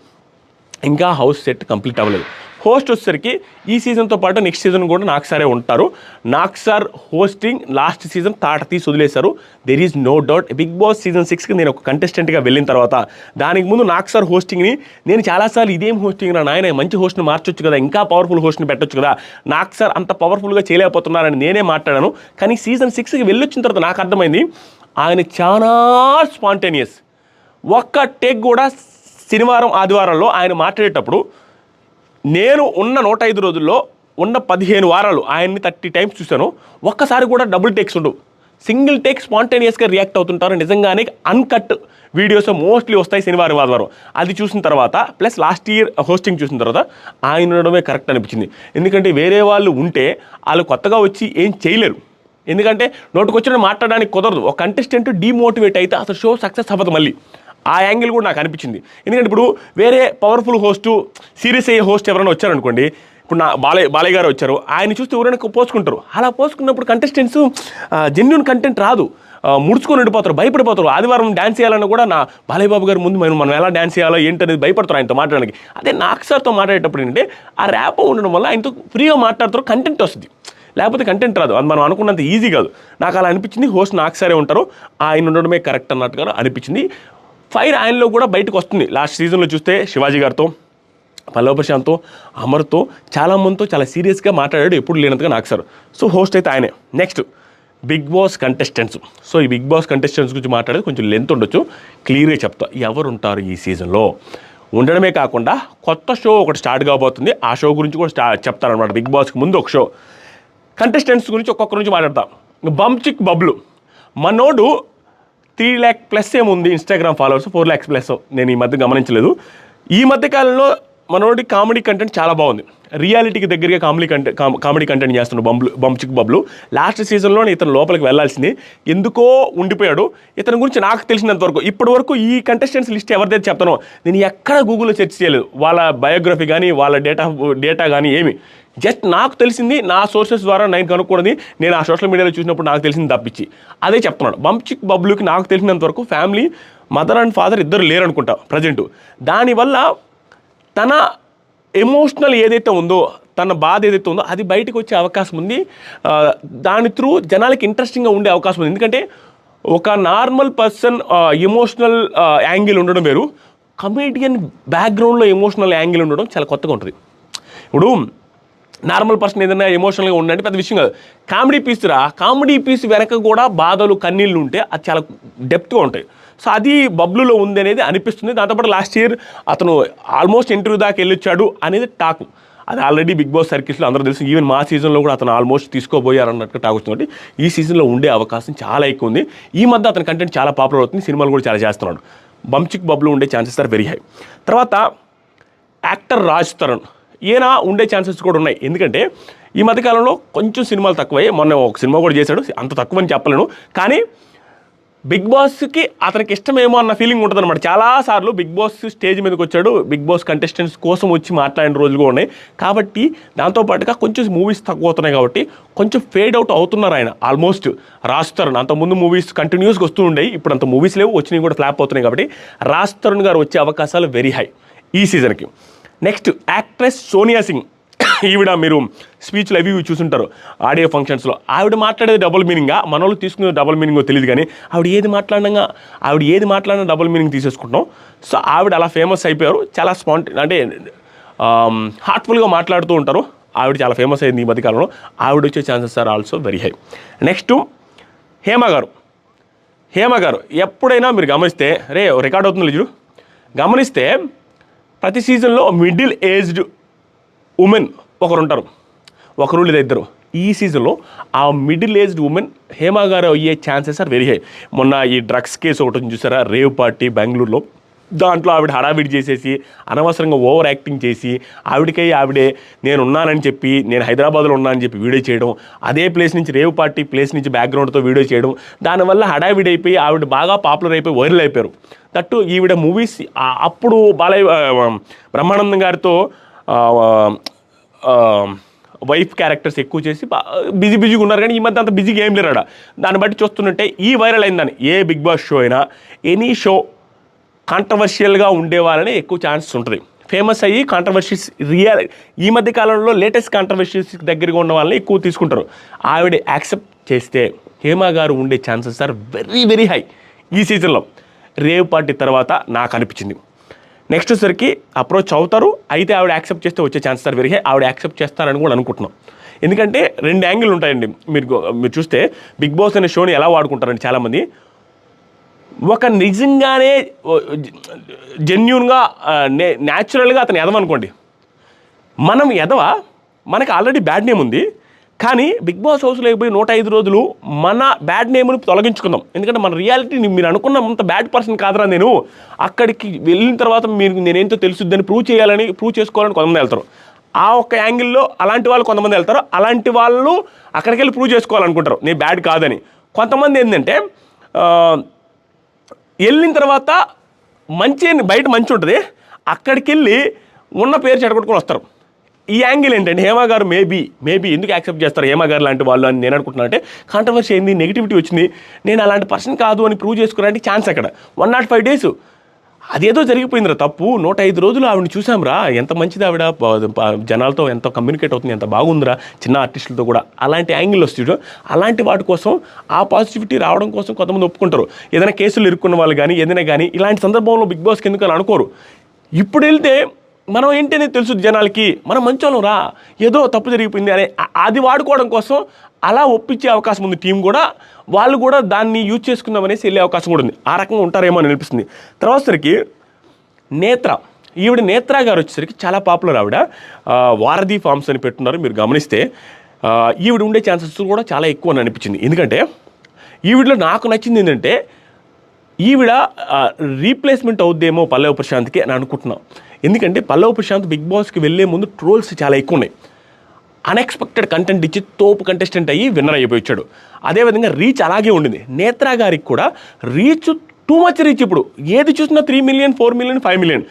ఇంకా హౌస్ సెట్ కంప్లీట్ అవ్వలేదు. హోస్ట్ వచ్చేసరికి ఈ సీజన్తో పాటు నెక్స్ట్ సీజన్ కూడా నాగ్ సారే ఉంటారు. Nag sir hosting last season తాట తీసి వదిలేశారు. There is no doubt. Bigg Boss season 6కి నేను ఒక కంటెస్టెంట్గా వెళ్ళిన తర్వాత దానికి ముందు నాగ్ సార్ హోస్టింగ్ని నేను చాలాసార్లు ఇదేం హోస్టింగ్ రా నాయన, మంచి హోస్ట్ని మార్చొచ్చు కదా, ఇంకా పవర్ఫుల్ హోస్ట్ని పెట్టొచ్చు కదా, నాగ్ సార్ అంత పవర్ఫుల్గా చేయలేకపోతున్నారని నేనే మాట్లాడాను. కానీ సీజన్ 6కి వెళ్ళొచ్చిన తర్వాత నాకు అర్థమైంది ఆయన చాలా స్పాంటేనియస్. ఒక్క టేక్ కూడా శనివారం ఆదివారంలో ఆయన మాట్లాడేటప్పుడు నేను ఉన్న 105 రోజుల్లో ఉన్న 15 వారాలు ఆయన్ని 30 టైమ్స్ చూశాను. ఒక్కసారి కూడా డబుల్ టేక్స్ ఉండవు, సింగిల్ టేక్ స్పాంటేనియస్గా రియాక్ట్ అవుతుంటారు. నిజంగానే అన్కట్ వీడియోస్ మోస్ట్లీ వస్తాయి శనివారం ఆదివారం. అది చూసిన తర్వాత ప్లస్ లాస్ట్ ఇయర్ హోస్టింగ్ చూసిన తర్వాత ఆయన ఉండడమే కరెక్ట్ అనిపించింది. ఎందుకంటే వేరే వాళ్ళు ఉంటే వాళ్ళు కొత్తగా వచ్చి ఏం చేయలేరు. ఎందుకంటే నోటుకొచ్చిన మాట్లాడడానికి కుదరదు. ఒక కంటెస్టెంట్ డీమోటివేట్ అయితే అసలు షో సక్సెస్ అవ్వదు. మళ్ళీ ఆ యాంగిల్ కూడా నాకు అనిపించింది. ఎందుకంటే ఇప్పుడు వేరే పవర్ఫుల్ హోస్టు, సీరియస్ అయ్యే హోస్ట్ ఎవరైనా వచ్చారనుకోండి, ఇప్పుడు నా బాలయ్య గారు వచ్చారు, ఆయన చూస్తే ఎవరైనా పోసుకుంటారు. అలా పోసుకున్నప్పుడు కంటెస్టెంట్స్ జెన్యున్ కంటెంట్ రాదు, ముడుచుకొని ఉండిపోతారు, భయపడిపోతారు. ఆదివారం డ్యాన్స్ చేయాలన్నా కూడా నా బాలయ్య బాబు గారు ముందు మనం ఎలా డ్యాన్స్ చేయాలో ఏంటనేది భయపడతారు ఆయనతో మాట్లాడడానికి. అదే నాగ్ సార్తో మాట్లాడేటప్పుడు ఏంటంటే ఆ ర్యాప్ ఉండడం వల్ల ఆయనతో ఫ్రీగా మాట్లాడతారు, కంటెంట్ వస్తుంది. లేకపోతే కంటెంట్ రాదు. అది మనం అనుకున్నంత ఈజీ కాదు. నాకు అలా అనిపించింది. హోస్ట్ నాగ్ సారే ఉంటారు, ఆయన ఉండడమే కరెక్ట్ అన్నట్టుగా అనిపించింది. ఫైర్ ఆయనలో కూడా బయటకు వస్తుంది. లాస్ట్ సీజన్లో చూస్తే శివాజీ గారితో, పల్లవ ప్రశాంత్తో, అమర్తో, చాలామందితో చాలా సీరియస్గా మాట్లాడాడు, ఎప్పుడు లేనంతగా నాగ్ సార్. సో హోస్ట్ అయితే ఆయనే. Next Bigg Boss contestants. So ఈ బిగ్ బాస్ కంటెస్టెంట్స్ గురించి మాట్లాడేది కొంచెం లెంత్ ఉండొచ్చు, క్లియర్గా చెప్తా. ఎవరు ఉంటారు ఈ సీజన్లో ఉండడమే కాకుండా కొత్త షో ఒకటి స్టార్ట్ కాబోతుంది. ఆ షో గురించి కూడా చెప్తారనమాట. బిగ్ బాస్కి ముందు ఒక షో కంటెస్టెంట్స్ గురించి ఒక్కొక్కరి నుంచి మాట్లాడతాం. బంచిక్ బబ్లు మనోడు 3 lakh ప్లస్ ఏముంది ఇన్స్టాగ్రామ్ ఫాలోవర్స్, 4 lakhs ప్లస్. నేను ఈ మధ్య గమనించలేదు. ఈ మధ్య కాలంలో మనోడి కామెడీ కంటెంట్ చాలా బాగుంది. రియాలిటీకి దగ్గరగా కామెడీ కంటెంట్ చేస్తున్నాడు బంచిక్ బబ్లు. లాస్ట్ సీజన్లోనే ఇతను లోపలికి వెళ్ళాల్సింది, ఎందుకో ఉండిపోయాడు. ఇతని గురించి నాకు తెలిసినంత వరకు ఇప్పటి వరకు ఈ కంటెస్టెంట్స్ లిస్ట్ ఎవరిదైతే చెప్తానో నేను ఎక్కడ గూగుల్లో సెర్చ్ చేయలేదు. వాళ్ళ బయోగ్రఫీ కానీ వాళ్ళ డేటా కానీ ఏమి, జస్ట్ నాకు తెలిసింది నా సోర్సెస్ ద్వారా నేను కనుక్కోండి, నేను ఆ సోషల్ మీడియాలో చూసినప్పుడు నాకు తెలిసింది తప్పించి అదే చెప్తున్నాడు. బంచిక్ బబ్లుకి నాకు తెలిసినంత వరకు ఫ్యామిలీ, మదర్ అండ్ ఫాదర్ ఇద్దరు లేరనుకుంటా ప్రజెంట్. దానివల్ల తన ఎమోషనల్ ఏదైతే ఉందో, తన బాధ ఏదైతే ఉందో అది బయటకు వచ్చే అవకాశం ఉంది. దాని త్రూ జనాలకి ఇంట్రెస్టింగ్గా ఉండే అవకాశం ఉంది. ఎందుకంటే ఒక నార్మల్ పర్సన్ ఎమోషనల్ యాంగిల్ ఉండడం వేరు, కమేడియన్ బ్యాక్గ్రౌండ్లో ఎమోషనల్ యాంగిల్ ఉండడం చాలా కొత్తగా ఉంటుంది. ఇప్పుడు నార్మల్ పర్సన్ ఏదైనా ఎమోషనల్గా ఉండంటే పెద్ద విషయం కాదు. కామెడీ పీస్ వెనక కూడా బాధలు, కన్నీళ్ళు ఉంటే అది చాలా డెప్త్గా ఉంటాయి. సో అది బబ్లులో ఉంది అనేది అనిపిస్తుంది. దాంతోపాటు లాస్ట్ ఇయర్ అతను ఆల్మోస్ట్ ఇంటర్వ్యూ దాకా వెళ్ళొచ్చాడు అనేది టాక్. అది ఆల్రెడీ బిగ్ బాస్ సర్కిల్స్లో అందరూ తెలుసు. ఈవెన్ మా సీజన్లో కూడా అతను ఆల్మోస్ట్ తీసుకోబోయారన్నట్టు టాక్ వస్తుంది. కాబట్టి ఈ సీజన్లో ఉండే అవకాశం చాలా ఎక్కువ ఉంది. ఈ మధ్య అతని కంటెంట్ చాలా పాపులర్ అవుతుంది, సినిమాలు కూడా చాలా చేస్తున్నాడు. బంచిక్ బబ్లు ఉండే ఛాన్సెస్ ఆర్ వెరీ హై. తర్వాత యాక్టర్ రాజ్ తరుణ్, ఈయన ఉండే ఛాన్సెస్ కూడా ఉన్నాయి. ఎందుకంటే ఈ మధ్యకాలంలో కొంచెం సినిమాలు తక్కువయ్యాయి. మొన్న ఒక సినిమా కూడా చేశాడు, అంత తక్కువ అని చెప్పలేను. కానీ బిగ్ బాస్కి అతనికి ఇష్టమేమో అన్న ఫీలింగ్ ఉంటుంది అనమాట. చాలాసార్లు బిగ్ బాస్ స్టేజ్ మీదకి వచ్చాడు, బిగ్ బాస్ కంటెస్టెంట్స్ కోసం వచ్చి మాట్లాడిన రోజులు కూడా ఉన్నాయి. కాబట్టి దాంతోపాటుగా కొంచెం మూవీస్ తక్కువ అవుతున్నాయి కాబట్టి కొంచెం ఫేడ్ అవుట్ అవుతున్నారు ఆయన. ఆల్మోస్ట్ రాజ్ తరుణ్ అంతకుముందు మూవీస్ కంటిన్యూస్గా వస్తూ ఉండేవి, ఇప్పుడు అంత మూవీస్ లేవు, వచ్చినవి కూడా ఫ్లాప్ అవుతున్నాయి. కాబట్టి రాజ్ తరుణ్ గారు వచ్చే అవకాశాలు వెరీ హై ఈ సీజన్కి. నెక్స్ట్ యాక్ట్రెస్ సోనియా సింగ్, ఈవిడ మీరు స్పీచ్లు అవి చూసుంటారు ఆడియో ఫంక్షన్స్లో. ఆవిడ మాట్లాడేది డబుల్ మీనింగా, మన వాళ్ళు తీసుకునేది డబుల్ మీనింగో తెలియదు, కానీ ఆవిడ ఏది మాట్లాడినా డబుల్ మీనింగ్ తీసేసుకుంటాం. సో ఆవిడ అలా ఫేమస్ అయిపోయారు. చాలా అంటే హార్ట్ఫుల్గా మాట్లాడుతూ ఉంటారు. ఆవిడ చాలా ఫేమస్ అయింది ఈ మధ్యకాలంలో. ఆవిడ వచ్చే chances are also very high. Next Hema గారు ఎప్పుడైనా మీరు గమనిస్తే, రికార్డ్ అవుతుంది చూడు, గమనిస్తే ప్రతి సీజన్లో మిడిల్ ఏజ్డ్ ఉమెన్ ఒకరు ఉంటారు, ఒకరు లేదా ఇద్దరు. ఈ సీజన్లో ఆ మిడిల్ ఏజ్డ్ ఉమెన్ హేమ గారు అయ్యే ఛాన్సెస్ ఆర్ వెరీ హై. మొన్న ఈ డ్రగ్స్ కేసు ఒకటి చూసారా, రేవ్ పార్టీ బెంగళూరులో, దాంట్లో ఆవిడ హడావిడి చేసేసి అనవసరంగా ఓవర్ యాక్టింగ్ చేసి ఆవిడే నేను ఉన్నానని చెప్పి, నేను హైదరాబాద్లో ఉన్నానని చెప్పి వీడియో చేయడం, అదే ప్లేస్ నుంచి రేవ్ పార్టీ ప్లేస్ నుంచి బ్యాక్గ్రౌండ్తో వీడియో చేయడం, దానివల్ల హడావిడి అయిపోయి ఆవిడ బాగా పాపులర్ అయిపోయి వైరల్ అయిపోయారు. దట్టు ఈవిడ మూవీస్ అప్పుడు బ్రహ్మానందం గారితో వైఫ్ క్యారెక్టర్స్ ఎక్కువ చేసి బిజీగా ఉన్నారు, కానీ ఈ మధ్య అంత బిజీగా ఏం లేరాడ. దాన్ని బట్టి చూస్తుంటే ఈ వైరల్ అయిందని ఏ బిగ్ బాస్ షో అయినా ఎనీ షో కాంట్రవర్షియల్గా ఉండే వాళ్ళని ఎక్కువ ఛాన్సెస్ ఉంటుంది. ఫేమస్ అయ్యి కాంట్రవర్షీస్ ఈ మధ్య కాలంలో లేటెస్ట్ కాంట్రవర్షీస్ దగ్గరగా ఉన్న వాళ్ళని ఎక్కువ తీసుకుంటారు. ఆవిడ యాక్సెప్ట్ చేస్తే హేమ గారు ఉండే chances are very very high ఈ సీజన్లో. రేవ్ పార్టీ తర్వాత నాకు అనిపించింది నెక్స్ట్ సరికి అప్రోచ్ అవుతారు, అయితే ఆవిడ యాక్సెప్ట్ చేస్తే వచ్చే ఛాన్సెస్ ఆర్ వెరీ హై. ఆవిడ యాక్సెప్ట్ చేస్తారని కూడా అనుకుంటున్నాం. ఎందుకంటే 2 యాంగిల్ ఉంటాయండి. మీరు చూస్తే బిగ్ బాస్ అనే షోని ఎలా వాడుకుంటారండి చాలామంది. ఒక నిజంగానే జెన్యూన్గా న్యాచురల్గా అతను ఎదవనుకోండి, మనం మనకి ఆల్రెడీ బ్యాడ్ నేమ్ ఉంది, కానీ బిగ్ బాస్ హౌస్లో అయిపోయి 105 రోజులు మన బ్యాడ్ నేమ్ని తొలగించుకుందాం. ఎందుకంటే మన రియాలిటీని మీరు అనుకున్నంత బ్యాడ్ పర్సన్ కాదురా నేను, అక్కడికి వెళ్ళిన తర్వాత నేనేంతో తెలుసుద్దని ప్రూవ్ చేసుకోవాలని కొంతమంది వెళ్తారు. ఆ ఒక్క యాంగిల్లో అలాంటి వాళ్ళు కొంతమంది వెళ్తారు. అలాంటి వాళ్ళు అక్కడికి వెళ్ళి ప్రూవ్ చేసుకోవాలనుకుంటారు నేను బ్యాడ్ కాదని. కొంతమంది ఏంటంటే వెళ్ళిన తర్వాత బయట మంచి ఉంటుంది, అక్కడికి వెళ్ళి ఉన్న పేరు చెడగొట్టుకొని వస్తారు. ఈ యాంగిల్ ఏంటంటే హేమ గారు మేబీ ఎందుకు యాక్సెప్ట్ చేస్తారు హేమ గారు లాంటి వాళ్ళు అని నేను అనుకుంటున్నాను. అంటే కాంట్రవర్సీ అయింది, నెగిటివిటీ వచ్చింది, నేను అలాంటి పర్సన్ కాదు అని ప్రూవ్ చేసుకోవడానికి ఛాన్స్ అక్కడ 105 days అదేదో జరిగిపోయిందిరా తప్పు. 105 రోజులు ఆవిడని చూసాంరా, ఎంత మంచిది ఆవిడ, జనాలతో ఎంత కమ్యూనికేట్ అవుతుంది, ఎంత బాగుందిరా, చిన్న ఆర్టిస్టులతో కూడా. అలాంటి యాంగిల్ వస్తుంది. అలాంటి వాటి కోసం ఆ పాజిటివిటీ రావడం కోసం కొంతమంది ఒప్పుకుంటారు. ఏదైనా కేసులు ఇరుక్కున్న వాళ్ళు కానీ ఏదైనా కానీ ఇలాంటి సందర్భంలో బిగ్ బాస్కి ఎందుకు అని అనుకోరు. ఇప్పుడు వెళ్తే మనం ఏంటనే తెలుసు జనాలకి, మనం మంచోళ్ళం రా, ఏదో తప్పు జరిగిపోయింది అనే అది వాడుకోవడం కోసం అలా ఒప్పించే అవకాశం ఉంది. టీం కూడా వాళ్ళు కూడా దాన్ని యూజ్ చేసుకుందామనేసి వెళ్ళే అవకాశం కూడా ఉంది. ఆ రకంగా ఉంటారేమో అని అనిపిస్తుంది. తర్వాతసరికి నేత్ర గారు వచ్చేసరికి చాలా పాపులర్. ఆవిడ వారధి ఫార్మ్స్ అని పెట్టున్నారు, మీరు గమనిస్తే ఈవిడ ఉండే ఛాన్సెస్ కూడా చాలా ఎక్కువ అని అనిపించింది. ఎందుకంటే ఈవిడలో నాకు నచ్చింది ఏంటంటే ఈవిడ రీప్లేస్మెంట్ అవుద్దేమో పల్లవి ప్రశాంత్కి అని అనుకుంటున్నాం. ఎందుకంటే పల్లవి ప్రశాంత్ బిగ్ బాస్కి వెళ్ళే ముందు ట్రోల్స్ చాలా ఎక్కువ ఉన్నాయి. అన్ఎక్స్పెక్టెడ్ కంటెంట్ ఇచ్చి తోపు కంటెస్టెంట్ అయ్యి విన్నర్ అయిపోయించాడు. అదేవిధంగా రీచ్ అలాగే ఉండింది. నేత్ర గారికి కూడా రీచ్ టూ మచ్ రీచ్. ఇప్పుడు ఏది చూసినా 3 million 4 million 5 million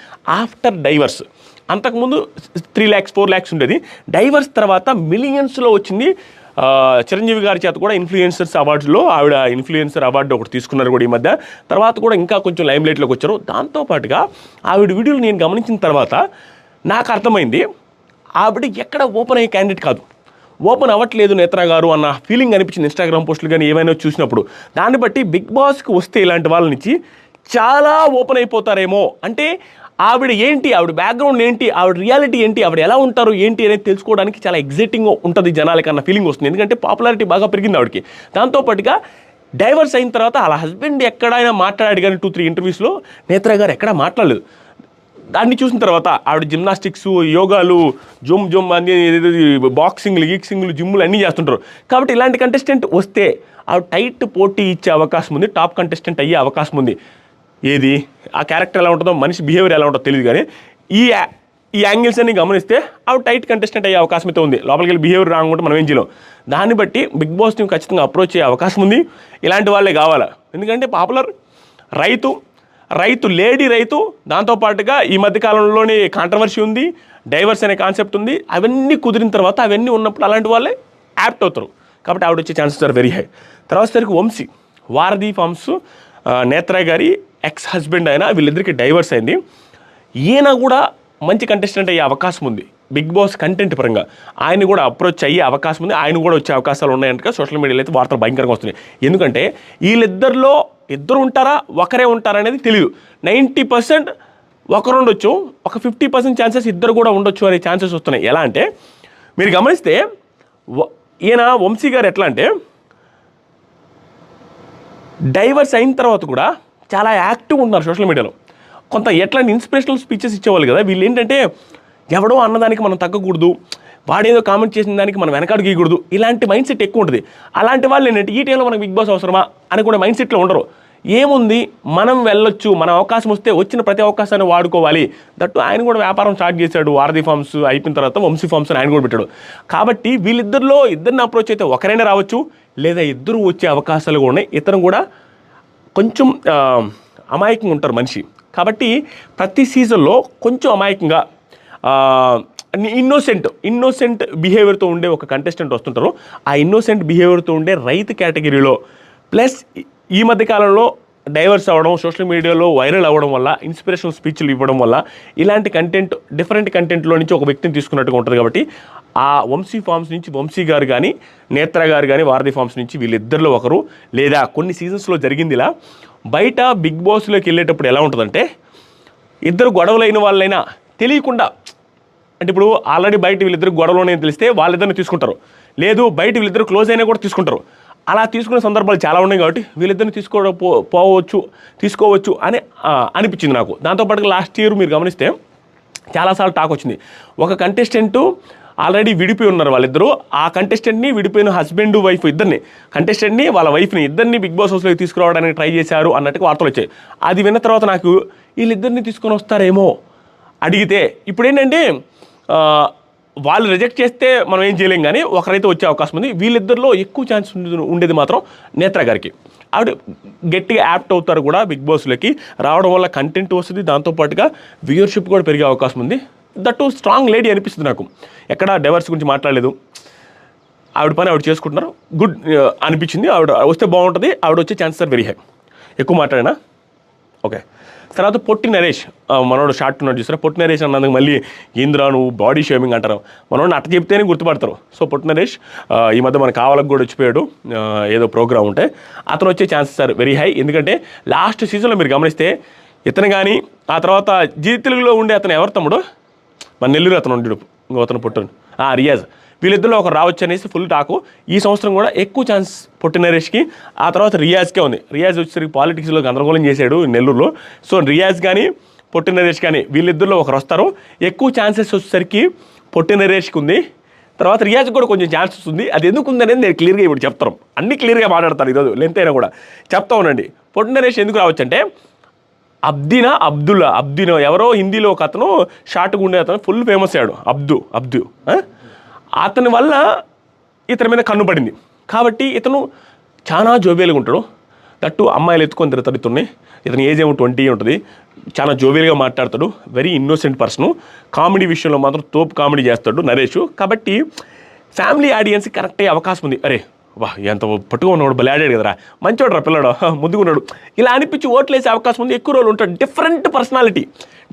after divorce. అంతకుముందు 3 lakhs 4 lakhs ఉండేది. డైవర్స్ తర్వాత మిలియన్స్లో వచ్చింది. చిరంజీవి గారి చేత కూడా ఇన్ఫ్లుయెన్సర్స్ అవార్డ్స్లో ఆవిడ ఇన్ఫ్లుయెన్సర్ అవార్డు ఒకటి తీసుకున్నారు కూడా ఈ మధ్య. తర్వాత కూడా ఇంకా కొంచెం లైమ్లైట్లోకి వచ్చారు. దాంతోపాటుగా ఆవిడ వీడియోలు నేను గమనించిన తర్వాత నాకు అర్థమైంది ఆవిడ ఎక్కడ ఓపెన్ అయ్యే క్యాండిడేట్ కాదు, ఓపెన్ అవ్వట్లేదు నేత్ర గారు అన్న ఫీలింగ్ అనిపించింది ఇన్స్టాగ్రామ్ పోస్టులు కానీ ఏమైనా చూసినప్పుడు. దాన్ని బట్టి బిగ్ బాస్కి వస్తే ఇలాంటి వాళ్ళ నుంచి చాలా ఓపెన్ అయిపోతారేమో. అంటే ఆవిడ ఏంటి, ఆవిడ బ్యాక్గ్రౌండ్ ఏంటి, ఆవిడ రియాలిటీ ఏంటి, ఆవిడ ఎలా ఉంటారు ఏంటి అనేది తెలుసుకోవడానికి చాలా ఎగ్జైటింగ్ ఉంటుంది జనాలకి అన్న ఫీలింగ్ వస్తుంది. ఎందుకంటే పాపులారిటీ బాగా పెరిగింది ఆవిడకి. దాంతోపాటుగా డైవర్స్ అయిన తర్వాత వాళ్ళ హస్బెండ్ ఎక్కడైనా మాట్లాడాడు కానీ 2-3 ఇంటర్వ్యూస్లో నేత్ర గారు ఎక్కడా మాట్లాడలేదు. దాన్ని చూసిన తర్వాత ఆవిడ జిమ్నాస్టిక్స్, యోగాలు, జుమ్ అన్ని బాక్సింగ్లు, జిమ్లు అన్నీ చేస్తుంటారు. కాబట్టి ఇలాంటి కంటెస్టెంట్ వస్తే ఆవిడ టైట్ పోటీ ఇచ్చే అవకాశం ఉంది, టాప్ కంటెస్టెంట్ అయ్యే అవకాశం ఉంది. ఏది ఆ క్యారెక్టర్ ఎలా ఉంటుందో, మనిషి బిహేవియర్ ఎలా ఉంటుందో తెలియదు, కానీ ఈ యాంగిల్స్ అన్ని గమనిస్తే ఆవిడ టైట్ కంటెస్టెంట్ అయ్యే అవకాశం అయితే ఉంది. లోపలికి వెళ్ళి బిహేవియర్ రాకుంటే మనం ఏం చేయలేం. దాన్ని బట్టి బిగ్ బాస్ టీం ఖచ్చితంగా అప్రోచ్ అయ్యే అవకాశం ఉంది. ఇలాంటి వాళ్ళే కావాలా. ఎందుకంటే పాపులర్ రైతు లేడీ రైతు, దాంతోపాటుగా ఈ మధ్యకాలంలోనే కాంట్రవర్సీ ఉంది, డైవర్స్ అనే కాన్సెప్ట్ ఉంది. అవన్నీ కుదిరిన తర్వాత అవన్నీ ఉన్నప్పుడు అలాంటి వాళ్ళే యాప్ట్ అవుతారు. కాబట్టి ఆవిడ వచ్చే ఛాన్సెస్ ఆర్ వెరీ హై. తర్వాత సరికి వంశీ, వారధి ఫార్మ్స్ నేత్ర గారి ఎక్స్ హస్బెండ్ అయినా వీళ్ళిద్దరికి డైవర్స్ అయింది. ఈయన కూడా మంచి కంటెస్టెంట్ అయ్యే అవకాశం ఉంది బిగ్ బాస్ కంటెంట్ పరంగా. ఆయన కూడా అప్రోచ్ అయ్యే అవకాశం ఉంది, ఆయన కూడా వచ్చే అవకాశాలు ఉన్నాయంటే సోషల్ మీడియాలో అయితే వార్తలు భయంకరంగా వస్తున్నాయి. ఎందుకంటే వీళ్ళిద్దరిలో ఇద్దరు ఉంటారా ఒకరే ఉంటారా అనేది తెలియదు. 90% ఒకరు ఉండొచ్చు, ఒక 50% ఛాన్సెస్ ఇద్దరు కూడా ఉండొచ్చు అనే ఛాన్సెస్ వస్తున్నాయి. ఎలా అంటే మీరు గమనిస్తే ఈయన వంశీ గారు ఎట్లా అంటే డైవర్స్ అయిన తర్వాత కూడా చాలా యాక్టివ్ ఉన్నారు సోషల్ మీడియాలో. కొంత ఎట్లాంటి ఇన్స్పిరేషనల్ స్పీచెస్ ఇచ్చేవాళ్ళు కదా. వీళ్ళు ఏంటంటే ఎవడో అన్నదానికి మనం తగ్గకూడదు, వాడేదో కామెంట్ చేసిన దానికి మనం వెనకాడు గీయకూడదు, ఇలాంటి మైండ్ సెట్ ఎక్కువ ఉంటుంది. అలాంటి వాళ్ళు ఏంటంటే ఈ టైంలో మనకు బిగ్ బాస్ అవసరమా అని కూడా మైండ్ సెట్లో ఉండరు. ఏముంది, మనం వెళ్ళొచ్చు, మన అవకాశం వస్తే వచ్చిన ప్రతి అవకాశాన్ని వాడుకోవాలి. దట్టు ఆయన కూడా వ్యాపారం స్టార్ట్ చేశాడు. వారధి ఫార్మ్స్ అయిపోయిన తర్వాత వంశీ ఫార్మ్స్ అని ఆయన కూడా పెట్టాడు. కాబట్టి వీళ్ళిద్దరిలో ఇద్దరిని అప్రోచ్ అయితే ఒకరైనా రావచ్చు, లేదా ఇద్దరు వచ్చే అవకాశాలు కూడా ఉన్నాయి. ఇతను కూడా కొంచెం అమాయకంగా ఉంటారు మనిషి. కాబట్టి ప్రతి సీజన్లో కొంచెం అమాయకంగా ఇన్నోసెంట్ బిహేవియర్తో ఉండే ఒక కంటెస్టెంట్ వస్తుంటారు. ఆ ఇన్నోసెంట్ బిహేవియర్తో ఉండే రైతు కేటగిరీలో ప్లస్ ఈ మధ్యకాలంలో డైవర్స్ అవ్వడం, సోషల్ మీడియాలో వైరల్ అవ్వడం వల్ల, ఇన్స్పిరేషనల్ స్పీచ్లు ఇవ్వడం వల్ల ఇలాంటి కంటెంట్, డిఫరెంట్ కంటెంట్లో నుంచి ఒక వ్యక్తిని తీసుకున్నట్టుగా ఉంటుంది. కాబట్టి ఆ వంశీ ఫార్మ్స్ నుంచి వంశీ గారు కానీ, నేత్ర గారు కానీ, వారధి ఫార్మ్స్ నుంచి వీళ్ళిద్దరిలో ఒకరు, లేదా కొన్ని సీజన్స్లో జరిగింది ఇలా. బయట బిగ్ బాస్లోకి వెళ్ళేటప్పుడు ఎలా ఉంటుందంటే, ఇద్దరు గొడవలైన వాళ్ళైనా తెలియకుండా, అంటే ఇప్పుడు ఆల్రెడీ బయట వీళ్ళిద్దరు గొడవలోనే తెలిస్తే వాళ్ళిద్దరిని తీసుకుంటారు, లేదు బయట వీళ్ళిద్దరు క్లోజ్ అయినా కూడా తీసుకుంటారు. అలా తీసుకునే సందర్భాలు చాలా ఉన్నాయి. కాబట్టి వీళ్ళిద్దరిని తీసుకోవచ్చు అని అనిపించింది నాకు. దాంతోపాటు లాస్ట్ ఇయర్ మీరు గమనిస్తే చాలాసార్లు టాక్ వచ్చింది, ఒక కంటెస్టెంటు ఆల్రెడీ విడిపోయి ఉన్నారు వాళ్ళిద్దరూ. ఆ కంటెస్టెంట్ని, విడిపోయిన హస్బెండ్ వైఫ్ ఇద్దరిని, కంటెస్టెంట్ని వాళ్ళ వైఫ్ని ఇద్దరిని బిగ్ బాస్ హౌస్లోకి తీసుకురావడానికి ట్రై చేశారు అన్నట్టుగా వార్తలు వచ్చాయి. అది విన్న తర్వాత నాకు వీళ్ళిద్దరిని తీసుకొని వస్తారేమో అడిగితే, ఇప్పుడు ఏంటంటే వాళ్ళు రిజెక్ట్ చేస్తే మనం ఏం చేయలేం, కానీ ఒకరైతే వచ్చే అవకాశం ఉంది. వీళ్ళిద్దరిలో ఎక్కువ ఛాన్స్ ఉండేది మాత్రం నేత్ర గారికి. ఆవిడ గట్టిగా యాప్ట్ అవుతారు కూడా బిగ్ బాస్లోకి రావడం వల్ల, కంటెంట్ వస్తుంది, దాంతోపాటుగా వ్యూయర్షిప్ కూడా పెరిగే అవకాశం ఉంది. దట్టు స్ట్రాంగ్ లేడీ అనిపిస్తుంది నాకు. ఎక్కడ డైవర్స్ గురించి మాట్లాడలేదు, ఆవిడ పని ఆవిడ చేసుకుంటున్నారు, గుడ్ అనిపించింది. ఆవిడ వస్తే బాగుంటుంది, ఆవిడ వచ్చే ఛాన్సెస్ ఆర్ వెరీ హై. ఎక్కువ మాట్లాడినా ఓకే. తర్వాత పొట్టి నరేష్, మనోడు షార్ట్ ఉన్నాడు చూసారా, పొట్టి నరేష్ అన్నందుకు మళ్ళీ ఇంద్రా నువ్వు బాడీ షేమింగ్ అంటారు. మనోడిని అట్ట చెప్తేనే గుర్తుపడతారు. సో పొట్టి నరేష్ ఈ మధ్య మన కావాలకు కూడా వచ్చిపోయాడు, ఏదో ప్రోగ్రామ్ ఉంటే. అతను వచ్చే ఛాన్సెస్ ఆర్ వెరీ హై. ఎందుకంటే లాస్ట్ సీజన్లో మీరు గమనిస్తే ఇతను కానీ, ఆ తర్వాత జీ తెలుగులో ఉండే అతను ఎవరు తమ్ముడు, మన నెల్లూరు అతను ఉండి అతను పొట్టు రియాజ్, వీళ్ళిద్దరిలో ఒక రావచ్చు అనేసి ఫుల్ టాకు. ఈ సంవత్సరం కూడా ఎక్కువ ఛాన్స్ పొట్టి నరేష్కి, ఆ తర్వాత రియాజ్కే ఉంది. రియాజ్ వచ్చేసరికి పాలిటిక్స్లో గందరగోళం చేశాడు నెల్లూరులో. సో రియాజ్ కానీ పొట్టి నరేష్ కానీ వీళ్ళిద్దరిలో ఒకరు వస్తారు. ఎక్కువ ఛాన్సెస్ వచ్చేసరికి పొట్టి నరేష్కి ఉంది. తర్వాత రియాజ్ కూడా కొంచెం ఛాన్సెస్ ఉంది. అది ఎందుకు ఉందనేది నేను క్లియర్గా ఇప్పుడు చెప్తాను. అన్ని క్లియర్గా మాట్లాడతాను ఈరోజు, లెంత్ అయినా కూడా చెప్తా ఉండండి. పొట్టి నరేష్ ఎందుకు రావచ్చు అంటే, అబ్దుల్ ఎవరో హిందీలో ఒక అతను షార్ట్గా ఉండే అతను ఫుల్ ఫేమస్ అయ్యాడు, అబ్దు అతని వల్ల ఇతని మీద కన్ను పడింది. కాబట్టి ఇతను చాలా జోబియల్గా ఉంటాడు. దట్టు అమ్మాయిలు ఎత్తుకొని తిరుగుతాడు. ఇతని ఏజ్ ఏమో 20 ఉంటుంది. చాలా జోబియల్గా మాట్లాడతాడు, వెరీ ఇన్నోసెంట్ పర్సను. కామెడీ విషయంలో మాత్రం తోపు కామెడీ చేస్తాడు నరేష్. కాబట్టి ఫ్యామిలీ ఆడియన్స్కి కరెక్ట్ అయ్యే అవకాశం ఉంది. అరే ఎంత పట్టుగా ఉన్నాడు, భలే ఆడాడు కదరా, మంచోడు రా పిల్లడు, ముందుకున్నాడు, ఇలా అనిపించి ఓట్లు వేసే అవకాశం ఉంది. ఎక్కువ రోజులు ఉంటాడు. Different personality,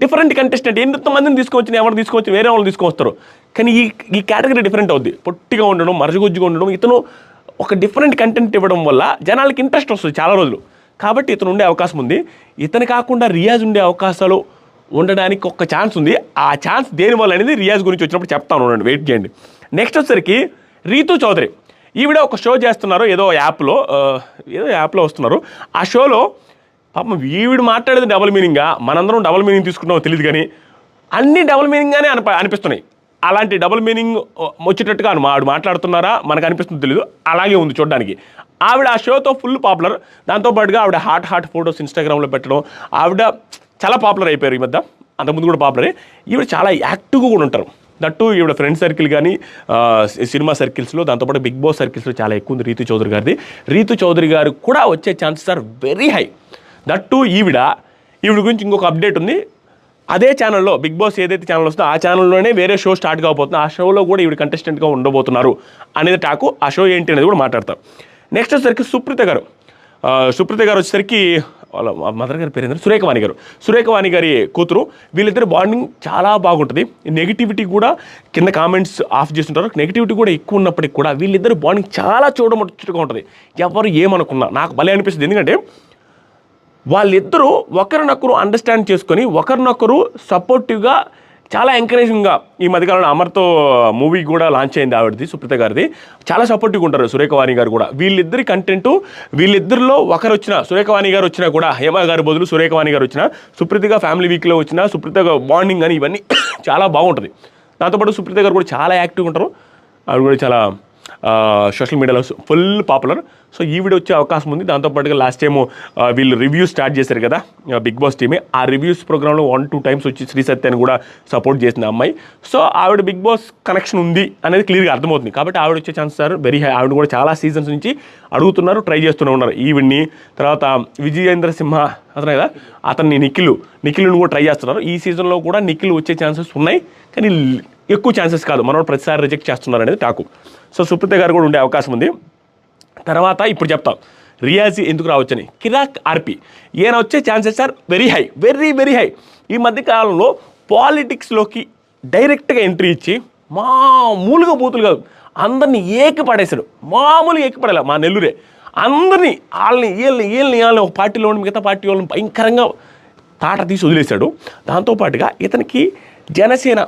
different contestant. ఎంతమందిని తీసుకొచ్చిన, ఎవరు తీసుకొచ్చి వేరే వాళ్ళని తీసుకొస్తారు. కానీ ఈ కేటగిరీ డిఫరెంట్ అవుద్ది. పొట్టిగా ఉండడం, మరజగుజ్జుగా ఉండడం, ఇతను ఒక డిఫరెంట్ కంటెంట్ ఇవ్వడం వల్ల జనాలకి ఇంట్రెస్ట్ వస్తుంది చాలా రోజులు. కాబట్టి ఇతను ఉండే అవకాశం ఉంది. ఇతను కాకుండా రియాజ్ ఉండే అవకాశాలు ఉండడానికి ఒక ఛాన్స్ ఉంది. ఆ ఛాన్స్ దేనివల్ల అనేది రియాజ్ గురించి వచ్చినప్పుడు చెప్తాను, ఉండండి, వెయిట్ చేయండి. నెక్స్ట్ వచ్చేసరికి రీతు చౌదరి. ఈవిడ ఒక షో చేస్తున్నారు, ఏదో యాప్లో వస్తున్నారు. ఆ షోలో పాపం ఈవిడ మాట్లాడేది డబుల్ మీనింగ్గా, మనందరం డబుల్ మీనింగ్ తీసుకుంటామో తెలియదు, కానీ అన్నీ డబుల్ మీనింగ్గానే అనిపిస్తున్నాయి. అలాంటి డబుల్ మీనింగ్ వచ్చేటట్టుగా ఆవిడ మాట్లాడుతున్నారా మనకు అనిపిస్తుంది తెలియదు, అలాగే ఉంది చూడడానికి. ఆవిడ ఆ షోతో ఫుల్ పాపులర్. దాంతోపాటుగా ఆవిడ హాట్ ఫొటోస్ ఇన్స్టాగ్రామ్లో పెట్టడం, ఆవిడ చాలా పాపులర్ అయిపోయారు ఈ మధ్య. అంతకుముందు కూడా పాపులరే. ఈవిడ చాలా యాక్టివ్గా కూడా ఉంటారు. దట్టు ఈవిడ ఫ్రెండ్ సర్కిల్ కానీ, సినిమా సర్కిల్స్లో, దాంతోపాటు బిగ్ బాస్ సర్కిల్స్లో చాలా ఎక్కువ ఉంది రీతు చౌదరి గారిది. రీతు చౌదరి గారు కూడా వచ్చే chances are very high. That ఈవిడ గురించి ఇంకొక అప్డేట్ ఉంది. అదే ఛానల్లో, బిగ్ బాస్ ఏదైతే ఛానల్ వస్తుందో ఆ ఛానల్లోనే వేరే షో స్టార్ట్ కాబోతుంది. ఆ షోలో కూడా ఈవిడ కంటెస్టెంట్గా ఉండబోతున్నారు అనేది టాకు. ఆ షో ఏంటి అనేది కూడా మాట్లాడతాం. నెక్స్ట్ వచ్చేసరికి సుప్రీత గారు వచ్చేసరికి వాళ్ళ మదర్ గారి పేరు ఏంటంటే సురేఖవాణి గారి కూతురు. వీళ్ళిద్దరు బాండింగ్ చాలా బాగుంటుంది. నెగిటివిటీ కూడా కింద కామెంట్స్ ఆఫ్ చేస్తుంటారు. నెగిటివిటీ కూడా ఎక్కువ ఉన్నప్పటికీ కూడా వీళ్ళిద్దరు బాండింగ్ చాలా చూడముచ్చటగా ఉంటుంది. ఎవరు ఏమనుకున్నా నాకు భలే అనిపిస్తుంది. ఎందుకంటే వాళ్ళిద్దరూ ఒకరినొకరు అండర్స్టాండ్ చేసుకొని, ఒకరినొకరు సపోర్టివ్గా, చాలా ఎంకరేజింగ్గా. ఈ మధ్యకాలంలో అమర్తో మూవీ కూడా లాంచ్ అయింది ఆవిడది, సుప్రీత గారిది. చాలా సపోర్టివ్గా ఉంటారు సురేఖవాణి గారు కూడా. వీళ్ళిద్దరి కంటెంటు, వీళ్ళిద్దరిలో ఒకరు వచ్చినా, సురేఖవాణి గారు వచ్చినా కూడా, హేమ గారి బదులు సురేఖవాణి గారు వచ్చినా, సుప్రీతగా ఫ్యామిలీ వీక్లో వచ్చినా, సుప్రీత బాండింగ్ అని ఇవన్నీ చాలా బాగుంటుంది. దాంతోపాటు సుప్రీత గారు కూడా చాలా యాక్టివ్గా ఉంటారు. ఆవిడ కూడా చాలా సోషల్ మీడియాలో ఫుల్ పాపులర్. సో ఈ వీడియో వచ్చే అవకాశం ఉంది. దాంతోపాటుగా లాస్ట్ టైం వీళ్ళు రివ్యూ స్టార్ట్ చేశారు కదా బిగ్ బాస్ టీమే, ఆ రివ్యూస్ ప్రోగ్రాంలో 1-2 టైమ్స్ వచ్చి శ్రీ సత్యాన్ని కూడా సపోర్ట్ చేసిన అమ్మాయి. సో ఆవిడ బిగ్ బాస్ కనెక్షన్ ఉంది అనేది క్లియర్గా అర్థమవుతుంది. కాబట్టి ఆవిడ వచ్చే ఛాన్స్ సార్ వెరీ హై. ఆవిడ కూడా చాలా సీజన్స్ నుంచి అడుగుతున్నారు, ట్రై చేస్తూనే ఉన్నారు. ఈవిడ్ని తర్వాత విజయేంద్ర సింహ అతను కదా, అతన్ని నిఖిల్ని కూడా ట్రై చేస్తున్నారు. ఈ సీజన్లో కూడా నిఖిల్ వచ్చే ఛాన్సెస్ ఉన్నాయి, కానీ ఎక్కువ ఛాన్సెస్ కాదు. మనోడు ప్రతిసారి రిజెక్ట్ చేస్తున్నారు అనేది టాకు. సో సుప్రీత గారు కూడా ఉండే అవకాశం ఉంది. తర్వాత ఇప్పుడు చెప్తాం రియాజ్ ఎందుకు రావచ్చని. కిరాక్ ఆర్పి ఈయన వచ్చే chances sir very high, very high. ఈ మధ్యకాలంలో పాలిటిక్స్లోకి డైరెక్ట్గా ఎంట్రీ ఇచ్చి మామూలుగా బూతులు కాదు, అందరినీ ఏకిపడేశాడు. మామూలుగా ఏకిపడేలా మా నెల్లూరే అందరినీ వీళ్ళని ఒక పార్టీలో ఉండి మిగతా పార్టీ వాళ్ళని భయంకరంగా తాట తీసి వదిలేశాడు. దాంతోపాటుగా ఇతనికి జనసేన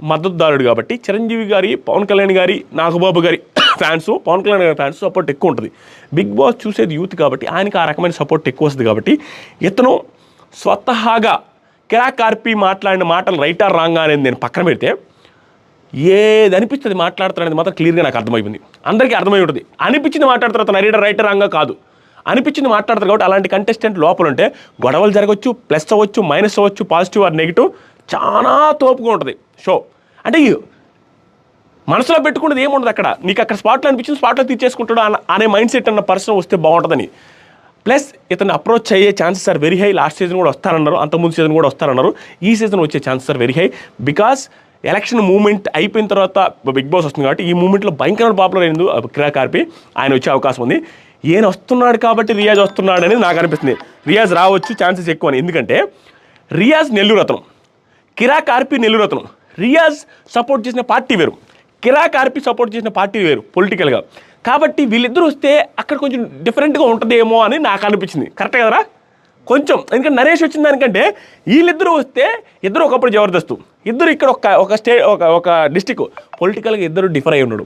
మద్దతుదారుడు కాబట్టి చిరంజీవి గారి, పవన్ కళ్యాణ్ గారి, నాగబాబు గారి ఫ్యాన్స్, పవన్ కళ్యాణ్ గారి ఫ్యాన్స్ సపోర్ట్ ఎక్కువ ఉంటుంది. బిగ్ బాస్ చూసేది యూత్ కాబట్టి ఆయనకి ఆ రకమైన సపోర్ట్ ఎక్కువ వస్తుంది. కాబట్టి ఇతను స్వతహాగా కిరాక్ ఆర్పి మాట్లాడిన మాటలు రైటా రాంగా అనేది నేను పక్కన పెడితే ఏది అనిపిస్తుంది మాట్లాడుతారనేది మాత్రం క్లియర్గా నాకు అర్థమైపోయింది. అందరికీ అర్థమై ఉంటుంది. అనిపించింది మాట్లాడతారు, అతను రైటర్ రాంగా కాదు, అనిపించింది మాట్లాడతారు. కాబట్టి అలాంటి కంటెస్టెంట్ లోపల ఉంటే గొడవలు జరగవచ్చు, ప్లస్ అవ్వచ్చు, మైనస్ అవ్వచ్చు, పాజిటివ్ ఆర్ నెగిటివ్, చాలా తోపుగా ఉంటుంది షో. అంటే మనసులో పెట్టుకున్నది ఏముండదు అక్కడ. నీకు అక్కడ స్పాట్లో అనిపించింది స్పాట్లో తీర్చేసుకుంటాడు అనే మైండ్ సెట్ అన్న పర్సన్ వస్తే బాగుంటుందని. ప్లస్ ఇతను అప్రోచ్ అయ్యే chances are very high. Last season కూడా వస్తారన్నారు, అంతకుముందు సీజన్ కూడా వస్తారన్నారు. ఈ సీజన్ వచ్చే chances are very high. Because election moment అయిపోయిన తర్వాత బిగ్ బాస్ వస్తుంది కాబట్టి ఈ మూమెంట్లో భయంకరమైన పాపులర్ అయింది కిరాక్ ఆర్పి. ఆయన వచ్చే అవకాశం ఉంది. ఈయన వస్తున్నాడు కాబట్టి రియాజ్ వస్తున్నాడు అనేది నాకు అనిపిస్తుంది. రియాజ్ రావచ్చు ఛాన్సెస్ ఎక్కువ అని. ఎందుకంటే రియాజ్ నెల్లూరు అతను, కిరాక్ ఆర్పి నెల్లూరు అతను. రియాజ్ సపోర్ట్ చేసిన పార్టీ వేరు, కిరాక్ ఆర్పి సపోర్ట్ చేసిన పార్టీ వేరు పొలిటికల్గా. కాబట్టి వీళ్ళిద్దరూ వస్తే అక్కడ కొంచెం డిఫరెంట్గా ఉంటుందేమో అని నాకు అనిపించింది. కరెక్టే కదరా కొంచెం. ఎందుకంటే నరేష్ వచ్చిన దానికంటే వీళ్ళిద్దరూ వస్తే, ఇద్దరు ఒకప్పుడు జబర్దస్తు, ఇద్దరు ఇక్కడ ఒక డిస్టిక్ పొలిటికల్గా ఇద్దరు డిఫర్ అయి ఉన్నాడు,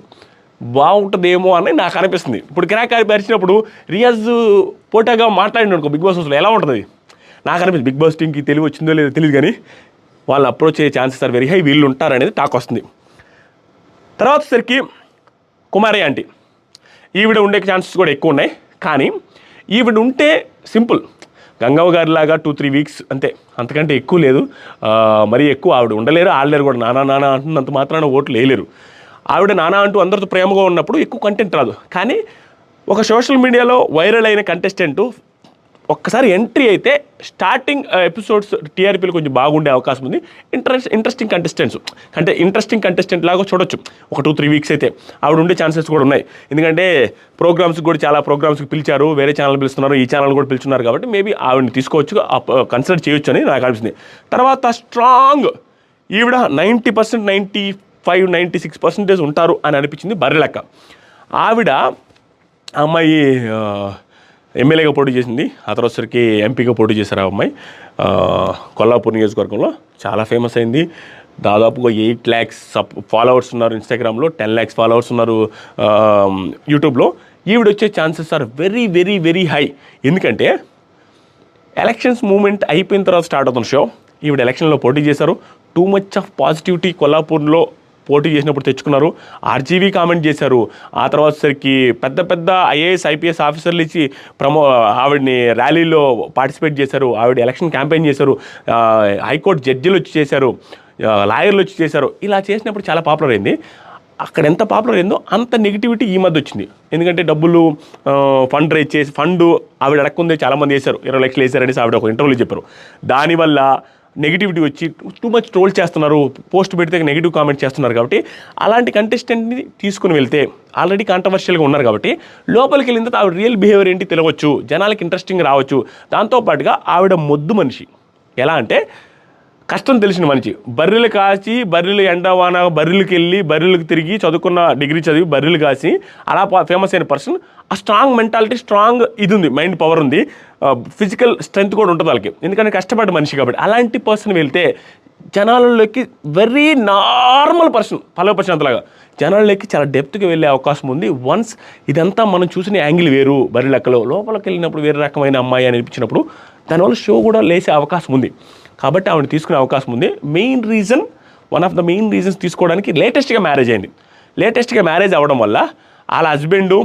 బాగుంటుందేమో అని నాకు అనిపిస్తుంది. ఇప్పుడు కిరాక్ ఆర్పి పరిచినప్పుడు రియాజ్ పోటాగా మాట్లాడినాడు బిగ్ బాస్ హౌస్లో, ఎలా ఉంటుంది నాకు అనిపిస్తుంది. బిగ్ బాస్ టీంకి తెలివి వచ్చిందో లేదో తెలియదు, కానీ వాళ్ళు అప్రోచ్ అయ్యే ఛాన్సెస్ ఆర్ వెరీ హై. వీళ్ళు ఉంటారనేది టాక్ వస్తుంది. తర్వాత సరికి కుమారి ఆంటీ, ఈవిడ ఉండే ఛాన్సెస్ కూడా ఎక్కువ ఉన్నాయి. కానీ ఈవిడ ఉంటే సింపుల్, గంగవ్వ గారిలాగా 2-3 వీక్స్ అంతే, అంతకంటే ఎక్కువ లేదు. మరీ ఎక్కువ ఆవిడ ఉండలేరు, ఆడలేరు కూడా. నానా అంటున్నంత మాత్రాన ఓట్లు వేయలేరు. ఆవిడ నానా అంటూ అందరితో ప్రేమగా ఉన్నప్పుడు ఎక్కువ కంటెంట్ రాదు. కానీ ఒక సోషల్ మీడియాలో వైరల్ అయిన కంటెస్టెంట్ ఒక్కసారి ఎంట్రీ అయితే స్టార్టింగ్ ఎపిసోడ్స్ టీఆర్పీలు కొంచెం బాగుండే అవకాశం ఉంది. ఇంట్రెస్టింగ్ కంటెస్టెంట్ లాగా చూడొచ్చు. ఒక 2-3 వీక్స్ అయితే ఆవిడ ఉండే ఛాన్సెస్ కూడా ఉన్నాయి. ఎందుకంటే ప్రోగ్రామ్స్ కూడా చాలా ప్రోగ్రామ్స్కి పిలిచారు, వేరే ఛానల్ పిలుస్తున్నారు, ఈ ఛానల్ కూడా పిలుచున్నారు. కాబట్టి మేబీ ఆవిడని తీసుకోవచ్చు, కన్సిడర్ చేయొచ్చు అని నాకు అనిపిస్తుంది. తర్వాత స్ట్రాంగ్ ఈవిడ 90%, 95-96% ఉంటారు అని అనిపించింది బర్రె లెక్క. ఆవిడ అమ్మాయి ఎమ్మెల్యేగా పోటీ చేసింది, ఆ తర్వాత సరికి ఎంపీగా పోటీ చేశారు. ఆ అమ్మాయి కొల్లాపూర్ నియోజకవర్గంలో చాలా ఫేమస్ అయింది. దాదాపుగా 8 lakhs ఫాలోవర్స్ ఉన్నారు ఇన్స్టాగ్రామ్లో, 10 lakhs ఫాలోవర్స్ ఉన్నారు యూట్యూబ్లో. ఈవిడ వచ్చే ఛాన్సెస్ ఆర్ వెరీ హై. ఎందుకంటే ఎలక్షన్స్ మూమెంట్ అయిపోయిన తర్వాత స్టార్ట్ అవుతున్న షో. ఈవిడ ఎలక్షన్లో పోటీ చేశారు. టూ మచ్ ఆఫ్ పాజిటివిటీ కొల్లాపూర్లో పోటీ చేసినప్పుడు తెచ్చుకున్నారు. ఆర్జీవీ కామెంట్ చేశారు. ఆ తర్వాత సరికి పెద్ద ఐఏఎస్ ఐపీఎస్ ఆఫీసర్లు ఇచ్చి ఆవిడని ర్యాలీలో పార్టిసిపేట్ చేశారు. ఆవిడ ఎలక్షన్ క్యాంపెయిన్ చేశారు. హైకోర్టు జడ్జిలు వచ్చి చేశారు, లాయర్లు వచ్చి చేశారు. ఇలా చేసినప్పుడు చాలా పాపులర్ అయింది. అక్కడ ఎంత పాపులర్ అయిందో అంత నెగిటివిటీ ఈ మధ్య వచ్చింది. ఎందుకంటే డబ్బులు ఫండ్ రేజ్ చేసి, ఆవిడ అడగకుందే చాలామంది వేశారు, 20 లక్షలు వేశారనేసి ఆవిడ ఒక ఇంటర్వ్యూలో చెప్పారు. దానివల్ల నెగిటివిటీ వచ్చి టూ మచ్ ట్రోల్ చేస్తున్నారు, పోస్ట్ పెడితే నెగిటివ్ కామెంట్ చేస్తున్నారు. కాబట్టి అలాంటి కంటెస్టెంట్ని తీసుకుని వెళ్తే ఆల్రెడీ కాంట్రవర్షియల్గా ఉన్నారు కాబట్టి లోపలికి వెళ్ళిన తర్వాత ఆవిడ రియల్ బిహేవియర్ ఏంటి తెలియవచ్చు, జనాలకి ఇంట్రెస్టింగ్ రావచ్చు. దాంతోపాటుగా ఆవిడ మొద్దు మనిషి. ఎలా అంటే కష్టం తెలిసిన మనిషి. బర్రెలు కాసి, బర్రెలు ఎండవాన, బర్రెలకు వెళ్ళి, బర్రెలకు తిరిగి, చదువుకున్న డిగ్రీ చదివి బర్రెలు కాసి అలా ఫేమస్ అయిన పర్సన్. ఆ స్ట్రాంగ్ మెంటాలిటీ, స్ట్రాంగ్ ఇది ఉంది, మైండ్ పవర్ ఉంది, ఫిజికల్ స్ట్రెంత్ కూడా ఉంటుంది వాళ్ళకి, ఎందుకంటే కష్టపడ్డ మనిషి కాబట్టి. అలాంటి పర్సన్ వెళ్తే జనాలలోకి వెరీ నార్మల్ పర్సన్, పల్లవ ప్రశాంత్లాగా జనాల్లోకి చాలా డెప్త్గా వెళ్ళే అవకాశం ఉంది. వన్స్ ఇదంతా మనం చూసిన యాంగిల్ వేరు, బర్రె లెక్కలో లోపలికి వెళ్ళినప్పుడు వేరే రకమైన అమ్మాయి అని అనిపించినప్పుడు దానివల్ల షో కూడా లేసే అవకాశం ఉంది. కాబట్టి ఆవిడని తీసుకునే అవకాశం ఉంది. Main reason one of the main reasons తీసుకోవడానికి లేటెస్ట్గా మ్యారేజ్ అవ్వడం వల్ల వాళ్ళ హస్బెండ్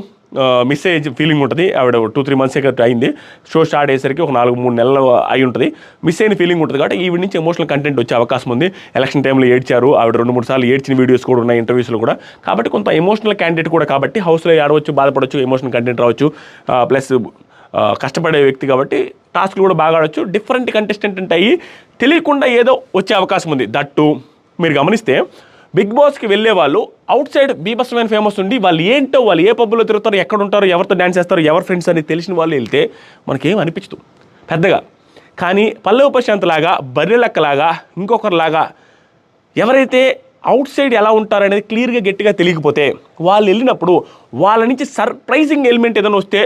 మిస్ అయ్యే ఫీలింగ్ ఉంటుంది. ఆవిడ 2-3 months అయింది, షో స్టార్ట్ అయ్యేసరికి ఒక 4-3 నెలలు అయి ఉంటుంది. మిస్ అయిన ఫీలింగ్ ఉంటుంది కాబట్టి ఈవిడ నుంచి ఎమోషనల్ కంటెంట్ వచ్చే అవకాశం ఉంది. ఎలక్షన్ టైంలో ఏడ్చారు ఆవిడ, 2-3 సార్లు ఏడ్చిన వీడియోస్ కూడా ఉన్నాయి ఇంటర్వ్యూస్లో కూడా. కాబట్టి కొంత ఎమోషనల్ క్యాండిడేట్ కూడా కాబట్టి హౌస్లో ఆడవచ్చు, బాధపడవచ్చు, ఎమోషనల్ కంటెంట్ రావచ్చు. ప్లస్ కష్టపడే వ్యక్తి కాబట్టి టాస్క్లు కూడా బాగా ఆడవచ్చు. డిఫరెంట్ కంటెస్టెంట్ అయ్యి తెలియకుండా ఏదో వచ్చే అవకాశం ఉంది. దట్టు మీరు గమనిస్తే బిగ్ బాస్కి వెళ్ళే వాళ్ళు అవుట్ సైడ్ బీభత్సమైన ఫేమస్ ఉండి వాళ్ళు ఏంటో, వాళ్ళు ఏ పబ్బులో తిరుగుతారు, ఎక్కడ ఉంటారు, ఎవరితో డ్యాన్స్ చేస్తారు, ఎవరి ఫ్రెండ్స్ అని తెలిసిన వాళ్ళు వెళ్తే మనకేం అనిపించదు పెద్దగా. కానీ పల్లవి ప్రశాంత్ లాగా, బర్రెలక్కలాగా, ఇంకొకరిలాగా ఎవరైతే అవుట్ సైడ్ ఎలా ఉంటారనేది క్లియర్గా గట్టిగా తెలియకపోతే వాళ్ళు వెళ్ళినప్పుడు వాళ్ళ నుంచి సర్ప్రైజింగ్ ఎలిమెంట్ ఏదైనా వస్తే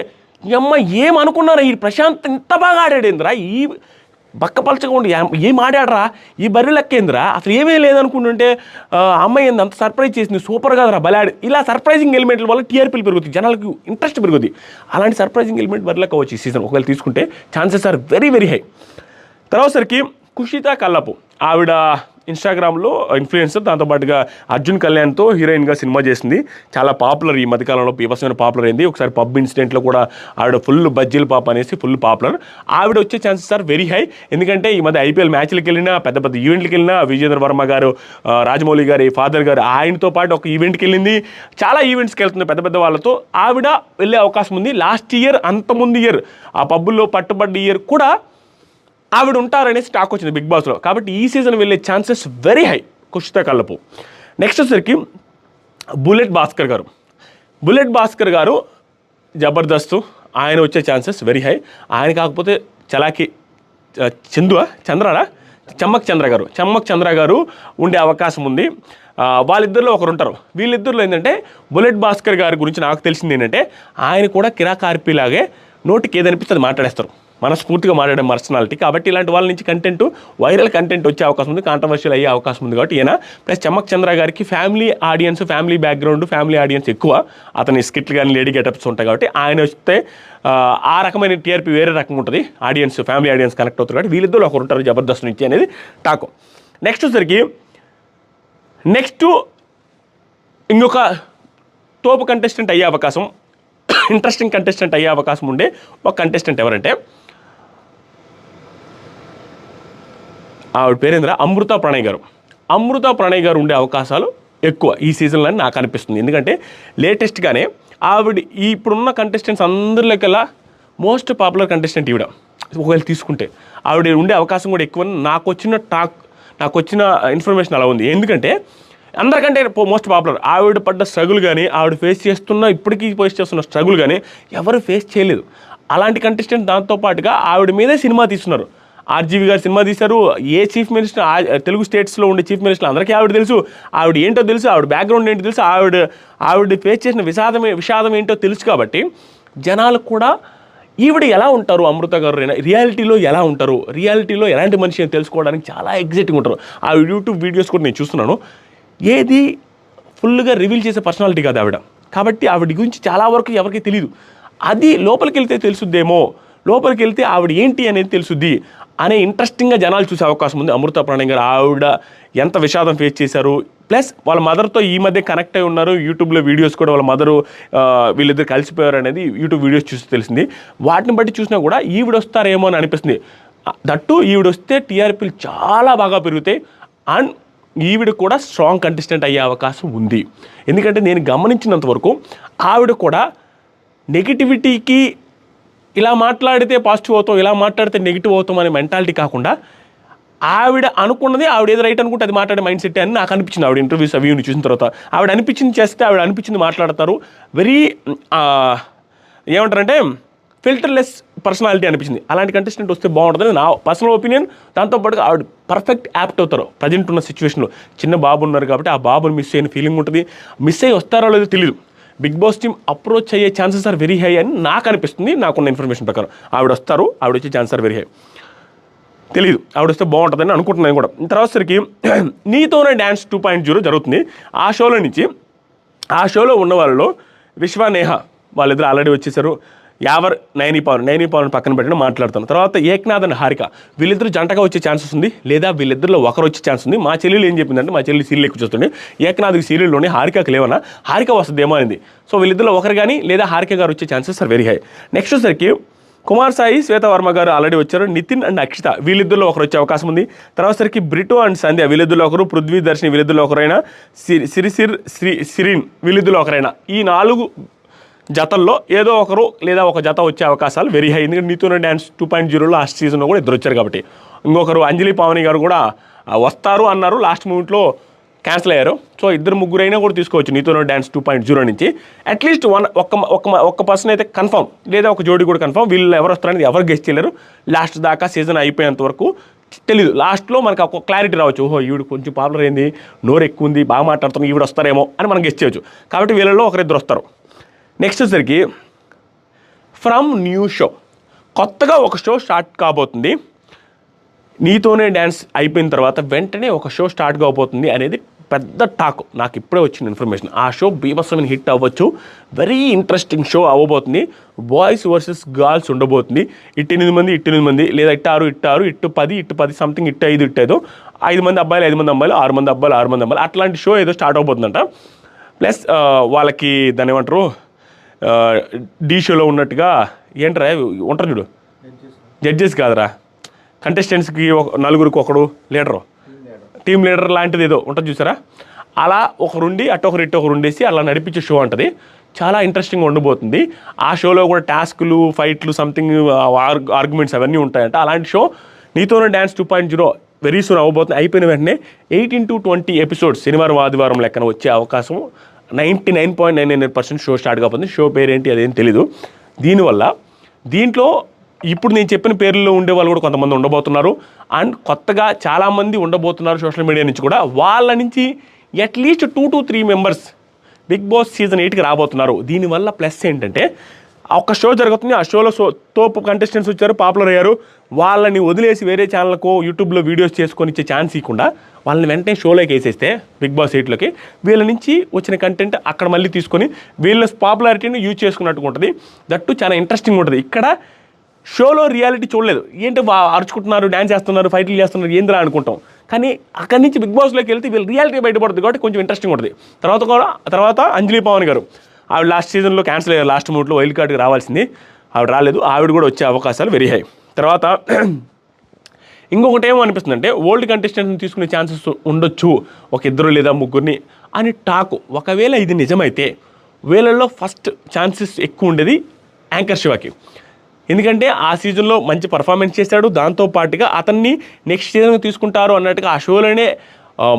అమ్మ ఏమనుకున్నారా ఈ ప్రశాంత్ ఇంత బాగా ఆడాడేంద్రా, ఈ బక్కపలచగా ఉండి ఏం ఆడాడరా, ఈ బర్రె లెక్కేంద్రా, అసలు ఏమీ లేదనుకుంటుంటే అమ్మాయి ఏంది అంత సర్ప్రైజ్ చేసింది, సూపర్ కాదురా బలాడు. ఇలా సర్ప్రైజింగ్ ఎలిమెంట్ల వల్ల టీఆర్పీలు పెరుగుతుంది, జనాలకు ఇంట్రెస్ట్ పెరుగుతుంది. అలాంటి సర్ప్రైజింగ్ ఎలిమెంట్ బర్రె వచ్చి ఈ సీజన్ ఒకవేళ తీసుకుంటే chances are very very high. తర్వాతసరికి కుషిత కల్లపు, ఆవిడ ఇన్స్టాగ్రామ్లో ఇన్ఫ్లుయెన్సర్, దాంతోపాటుగా అర్జున్ కళ్యాణ్తో హీరోయిన్గా సినిమా చేసింది. చాలా పాపులర్, ఈ మధ్యకాలంలో బీభత్సమైన పాపులర్ అయింది. ఒకసారి పబ్ ఇన్సిడెంట్లో కూడా ఆవిడ ఫుల్ బజ్జీల పాప అనేసి ఫుల్ పాపులర్. ఆవిడ వచ్చే ఛాన్సెస్ ఆర్ వెరీ హై. ఎందుకంటే ఈ మధ్య ఐపీఎల్ మ్యాచ్లకు వెళ్ళినా, పెద్ద పెద్ద ఈవెంట్కి వెళ్ళినా, విజయేంద్ర వర్మ గారు, రాజమౌళి గారి ఫాదర్ గారు, ఆయనతో పాటు ఒక ఈవెంట్కి వెళ్ళింది. చాలా ఈవెంట్స్కి వెళ్తుంది పెద్ద పెద్ద వాళ్ళతో. ఆవిడ వెళ్ళే అవకాశం ఉంది. లాస్ట్ ఇయర్, అంతకుముందు ఇయర్ ఆ పబ్బుల్లో పట్టుబడ్డ ఇయర్ కూడా ఆవిడ ఉంటారనేసి టాక్ వచ్చింది బిగ్ బాస్లో. కాబట్టి ఈ సీజన్ వెళ్ళే chances very high Kushitha Kallapu. Next వచ్చేసరికి బుల్లెట్ భాస్కర్ గారు జబర్దస్త్, ఆయన వచ్చే ఛాన్సెస్ వెరీ హై. ఆయన కాకపోతే చలాకి చమ్మక్ చంద్ర గారు ఉండే అవకాశం ఉంది. వాళ్ళిద్దరిలో ఒకరు ఉంటారు. వీళ్ళిద్దరిలో ఏంటంటే బుల్లెట్ భాస్కర్ గారి గురించి నాకు తెలిసింది ఏంటంటే ఆయన కూడా కిరాకార్పీలాగే నోటికి ఏదనిపిస్తుంది మాట్లాడేస్తారు, మనస్ఫూర్తిగా మాట్లాడే పర్సనాలిటీ. కాబట్టి ఇలాంటి వాళ్ళ నుంచి వైరల్ కంటెంట్ వచ్చే అవకాశం ఉంది, కాంట్రవర్షియల్ అయ్యే అవకాశం ఉంది. కాబట్టి ఈయన ప్లస్ చమ్మక్ చంద్ర గారికి ఫ్యామిలీ బ్యాక్గ్రౌండ్, ఫ్యామిలీ ఆడియన్స్ ఎక్కువ. అతని స్కిట్లు కానీ లేడీ గెటప్స్ ఉంటాయి కాబట్టి ఆయన వస్తే ఆ రకమైన టీఆర్పీ వేరే రకంగా ఉంటుంది, ఫ్యామిలీ ఆడియన్స్ కనెక్ట్ అవుతారు. కాబట్టి వీళ్ళిద్దరు ఒకరు ఉంటారు జబర్దస్త్ నుంచి అనేది టాకు. నెక్స్ట్ ఇంకొక తోపు కంటెస్టెంట్ అయ్యే అవకాశం, ఇంట్రెస్టింగ్ కంటెస్టెంట్ అయ్యే అవకాశం ఉండే ఒక కంటెస్టెంట్ ఎవరంటే ఆవిడ పేరేంద్ర అమృత ప్రణయ్ గారు ఉండే అవకాశాలు ఎక్కువ ఈ సీజన్లో నాకు అనిపిస్తుంది. ఎందుకంటే లేటెస్ట్గానే ఆవిడ ఇప్పుడున్న కంటెస్టెంట్స్ అందరిలోకెల్లా మోస్ట్ పాపులర్ కంటెస్టెంట్ ఈవిడ. ఒకవేళ తీసుకుంటే ఆవిడ ఉండే అవకాశం కూడా ఎక్కువ. నాకు వచ్చిన ఇన్ఫర్మేషన్ అలా ఉంది. ఎందుకంటే అందరికంటే మోస్ట్ పాపులర్, ఆవిడ పడ్డ స్ట్రగుల్ కానీ, ఆవిడ ఇప్పటికీ ఫేస్ చేస్తున్న స్ట్రగుల్ కానీ ఎవరు ఫేస్ చేయలేదు. అలాంటి కంటెస్టెంట్ దాంతోపాటుగా ఆవిడ మీదే సినిమా తీస్తున్నారు. ఆర్జీవి గారు సినిమా తీశారు. ఏ చీఫ్ మినిస్టర్, తెలుగు స్టేట్స్లో ఉండే చీఫ్ మినిస్టర్ అందరికీ ఆవిడ తెలుసు, ఆవిడ ఏంటో తెలుసు, ఆవిడ బ్యాక్గ్రౌండ్ ఏంటో తెలుసు, ఆవిడ ఫేస్ చేసిన విషాదం ఏంటో తెలుసు. కాబట్టి జనాలకు కూడా ఈవిడ ఎలా ఉంటారు, అమృత గారు రియాలిటీలో ఎలా ఉంటారు, రియాలిటీలో ఎలాంటి మనిషి అని తెలుసుకోవడానికి చాలా ఎగ్జైటింగ్ ఉంటారు. ఆ యూట్యూబ్ వీడియోస్ కూడా నేను చూస్తున్నాను. ఏది ఫుల్గా రివీల్ చేసే పర్సనాలిటీ కాదు ఆవిడ. కాబట్టి ఆవిడ గురించి చాలా వరకు ఎవరికి తెలియదు. అది లోపలికి వెళ్తే తెలుసుద్దేమో, లోపలికి వెళ్తే ఆవిడ ఏంటి అనేది తెలుసుద్ది అనే ఇంట్రెస్టింగ్గా జనాలు చూసే అవకాశం ఉంది. అమృత ప్రణయ్ గారు ఆవిడ ఎంత విషాదం ఫేస్ చేశారు, ప్లస్ వాళ్ళ మదర్తో ఈ మధ్య కనెక్ట్ అయి ఉన్నారు. యూట్యూబ్లో వీడియోస్ కూడా వాళ్ళ మదరు వీళ్ళిద్దరు కలిసిపోయారు అనేది యూట్యూబ్ వీడియోస్ చూసి తెలిసింది. వాటిని బట్టి చూసినా కూడా ఈవిడ వస్తారేమో అని అనిపిస్తుంది. దట్టు ఈవిడ వస్తే టీఆర్పీలు చాలా బాగా పెరుగుతాయి. అండ్ ఈవిడ కూడా స్ట్రాంగ్ కంటెస్టెంట్ అయ్యే అవకాశం ఉంది. ఎందుకంటే నేను గమనించినంత వరకు ఆవిడ కూడా నెగిటివిటీకి ఇలా మాట్లాడితే పాజిటివ్ అవుతాం, ఇలా మాట్లాడితే నెగిటివ్ అవుతాం అనే మెంటాలిటీ కాకుండా ఆవిడ అనుకున్నది, ఆవిడ ఏదో రైట్ అనుకుంటే అది మాట్లాడే మైండ్ సెట్ అని నాకు అనిపించింది. ఆవిడ ఇంటర్వ్యూస్ అవి చూసిన తర్వాత ఆవిడ అనిపించింది చేస్తే, ఆవిడ అనిపించింది మాట్లాడతారు. వెరీ ఏమంటారంటే ఫిల్టర్లెస్ పర్సనాలిటీ అనిపించింది. అలాంటి కంటెస్టెంట్ వస్తే బాగుంటుందని నా పర్సనల్ ఒపీనియన్. దాంతోపాటుగా ఆవిడ పర్ఫెక్ట్ యాప్ట్ అవుతారు ప్రజెంట్ ఉన్న సిచ్యువేషన్లో. చిన్న బాబు ఉన్నారు కాబట్టి ఆ బాబుని మిస్ అయిన ఫీలింగ్ ఉంటుంది. మిస్ అయ్యి వస్తారో లేదో తెలియదు. బిగ్ బాస్ టీమ్ అప్రోచ్ అయ్యే ఛాన్సెస్ ఆర్ వెరీ హై అని నాకు అనిపిస్తుంది. నాకున్న ఇన్ఫర్మేషన్ ప్రకారం ఆవిడ వస్తారు, ఆవిడ వచ్చే ఛాన్సెస్ ఆర్ వెరీ హై. తెలియదు, ఆవిడ వస్తే బాగుంటుందని అనుకుంటున్నాను కూడా. తర్వాత సరికి నీతోనే డ్యాన్స్ 2.0 జరుగుతుంది. ఆ షోలో ఉన్న వాళ్ళలో విశ్వ నేహ వాళ్ళిద్దరు ఆల్రెడీ వచ్చేసారు. యావర్ నైని పవన్ పక్కన పెట్టిన మాట్లాడుతాను. తర్వాత ఏక్నాథ్ అండ్ హారిక వీళ్ళిద్దరు జంటగా వచ్చే ఛాన్సెస్ ఉంది, లేదా వీళ్ళిద్దరిలో ఒకరు వచ్చే ఛాన్స్ ఉంది. మా చెల్లెలు ఏం చెప్పిందంటే, మా చెల్లి సీరియల్ ఎక్కువ చూస్తుంది, ఏక్నాథ్కి సీరియల్లోనే హారికకి లేవన్నా, హారిక వస్తుందేమో అయింది. సో వీళ్ళిద్దరిలో ఒకరు కానీ లేదా హారిక గారు వచ్చే chances are very high. Next వచ్చేసరికి కుమార్ సాయి, శ్వేతవర్మ గారు ఆల్రెడీ వచ్చారు. నితిన్ అండ్ అక్షిత వీళ్ళిద్దరిలో ఒకరు వచ్చే అవకాశం ఉంది. తర్వాత సరికి బ్రిటో అండ్ సంధ్య వీళ్ళిద్దరిలో ఒకరు, పృథ్వీ దర్శిని వీళ్ళిద్దరిలో ఒకరైనా, సిరిన్ వీళ్ళిద్దరిలో ఒకరైనా. ఈ 4 జతల్లో ఏదో ఒకరు లేదా ఒక జత వచ్చే అవకాశాలు వెరీ హై. ఎందుకంటే నీతోనే డ్యాన్స్ 2.0 లాస్ట్ సీజన్లో కూడా ఇద్దరు వచ్చారు కాబట్టి. ఇంకొకరు అంజలి పావని గారు కూడా వస్తారు అన్నారు, లాస్ట్ మూమెంట్లో క్యాన్సిల్ అయ్యారు. సో ఇద్దరు ముగ్గురైనా కూడా తీసుకోవచ్చు నీతోనే డ్యాన్స్ 2.0 నుంచి. అట్లీస్ట్ ఒక్క పర్సన్ అయితే కన్ఫర్మ్, లేదా ఒక జోడి కూడా కన్ఫర్మ్. వీళ్ళు ఎవరు వస్తారనేది ఎవరు గెస్ట్ చేయలేరు. లాస్ట్ దాకా సీజన్ అయిపోయేంత వరకు తెలీదు. లాస్ట్లో మనకు ఒక క్లారిటీ రావచ్చు, ఓహో ఈవిడ కొంచెం పాపులర్ అయింది, నోరు ఎక్కువ ఉంది, బాగా మాట్లాడుతుంది, ఈవిడ వస్తారేమో అని మనం గెస్ట్ చేయొచ్చు. కాబట్టి వీళ్ళలో ఒకరిద్దరు వస్తారు. నెక్స్ట్ వచ్చేసరికి ఫ్రమ్ న్యూ షో, కొత్తగా ఒక షో స్టార్ట్ కాబోతుంది. నీతోనే డ్యాన్స్ అయిపోయిన తర్వాత వెంటనే ఒక షో స్టార్ట్ కాబోతుంది అనేది పెద్ద టాక్, నాకు ఇప్పుడే వచ్చిన ఇన్ఫర్మేషన్. ఆ షో బీభత్సమైన హిట్ అవ్వచ్చు, వెరీ ఇంట్రెస్టింగ్ షో అవ్వబోతుంది. బాయ్స్ వర్సెస్ గర్ల్స్ ఉండబోతుంది. 8 మంది లేదా 6 10 సంథింగ్ 5 మంది అబ్బాయిలు 5 మంది అమ్మాయిలు 6 మంది అబ్బాయిలు అట్లాంటి షో ఏదో స్టార్ట్ అవబోతుందంట. ప్లస్ వాళ్ళకి దాన్ని ఏమంటారు, డీ షోలో ఉన్నట్టుగా ఏంట్రా ఉంటారు చూడు, జడ్జెస్ కాదురా, కంటెస్టెంట్స్కి 4 ఒకడు లీడరు, టీమ్ లీడర్ లాంటిది ఏదో ఉంటుంది చూసారా, అలా ఒకరుండి అటొకరు ఇటొకరు ఉండేసి అలా నడిపించే షో ఉంటుంది. చాలా ఇంట్రెస్టింగ్ ఉండబోతుంది. ఆ షోలో కూడా టాస్కులు, ఫైట్లు, సంథింగ్ ఆర్గ్యుమెంట్స్ అవన్నీ ఉంటాయంట. అలాంటి షో నీతోనే డ్యాన్స్ 2.0 వెరీ సూన్ అవ్వబోతుంది. అయిపోయిన వెంటనే 18 to 20 ఎపిసోడ్స్ శనివారం ఆదివారం లెక్కన వచ్చే అవకాశం 99.99% షో స్టార్ట్ కాబోతుంది. షో పేరేంటి అదేం తెలీదు. దీంట్లో ఇప్పుడు నేను చెప్పిన పేర్లలో ఉండే వాళ్ళు కూడా కొంతమంది ఉండబోతున్నారు. అండ్ కొత్తగా చాలామంది ఉండబోతున్నారు సోషల్ మీడియా నుంచి కూడా. వాళ్ళ నుంచి at least 2 to 3 members Bigg Boss season 8కి రాబోతున్నారు. దీనివల్ల ప్లస్ ఏంటంటే, ఒక షో జరుగుతుంది, ఆ షోలో తోపు కంటెస్టెంట్స్ వచ్చారు, పాపులర్ అయ్యారు, వాళ్ళని వదిలేసి వేరే ఛానల్కో యూట్యూబ్లో వీడియోస్ చేసుకొని ఇచ్చే ఛాన్స్ ఇవ్వకుండా వాళ్ళని వెంటనే షోలోకి వేసేస్తే బిగ్ బాస్ 8లోకి, వీళ్ళ నుంచి వచ్చిన కంటెంట్ అక్కడ మళ్ళీ తీసుకొని వీళ్ళ పాపులారిటీని యూజ్ చేసుకున్నట్టుగా ఉంటుంది. దట్టు చాలా ఇంట్రెస్టింగ్ ఉంటుంది. ఇక్కడ షోలో రియాలిటీ చూడలేదు, ఏంటి అరుచుకుంటున్నారు, డ్యాన్స్ చేస్తున్నారు, ఫైట్లు చేస్తున్నారు, ఏందిరా అనుకుంటాం. కానీ అక్కడి నుంచి బిగ్ బాస్లోకి వెళ్తే వీళ్ళు రియాలిటీ బయటపడుతుంది కాబట్టి కొంచెం ఇంట్రెస్టింగ్ ఉంటుంది. తర్వాత అంజలి పవన్ గారు, ఆవిడ లాస్ట్ సీజన్లో క్యాన్సిల్ అయ్యారు, లాస్ట్ మూమెంట్లో వైల్డ్ కార్డ్కి రావాల్సింది, ఆవిడ రాలేదు. ఆవిడ కూడా వచ్చే అవకాశాలు వెరీ హై. తర్వాత ఇంకొకటి ఏమో అనిపిస్తుంది అంటే, ఓల్డ్ కంటెస్టెంట్ని తీసుకునే ఛాన్సెస్ ఉండొచ్చు, ఒక 2 లేదా 3 అని టాకు. ఒకవేళ ఇది నిజమైతే వీళ్ళల్లో ఫస్ట్ ఛాన్సెస్ ఎక్కువ ఉండేది యాంకర్ శివకి. ఎందుకంటే ఆ సీజన్లో మంచి పర్ఫార్మెన్స్ చేశాడు, దాంతోపాటుగా అతన్ని నెక్స్ట్ సీజన్కి తీసుకుంటారు అన్నట్టుగా ఆ షోలోనే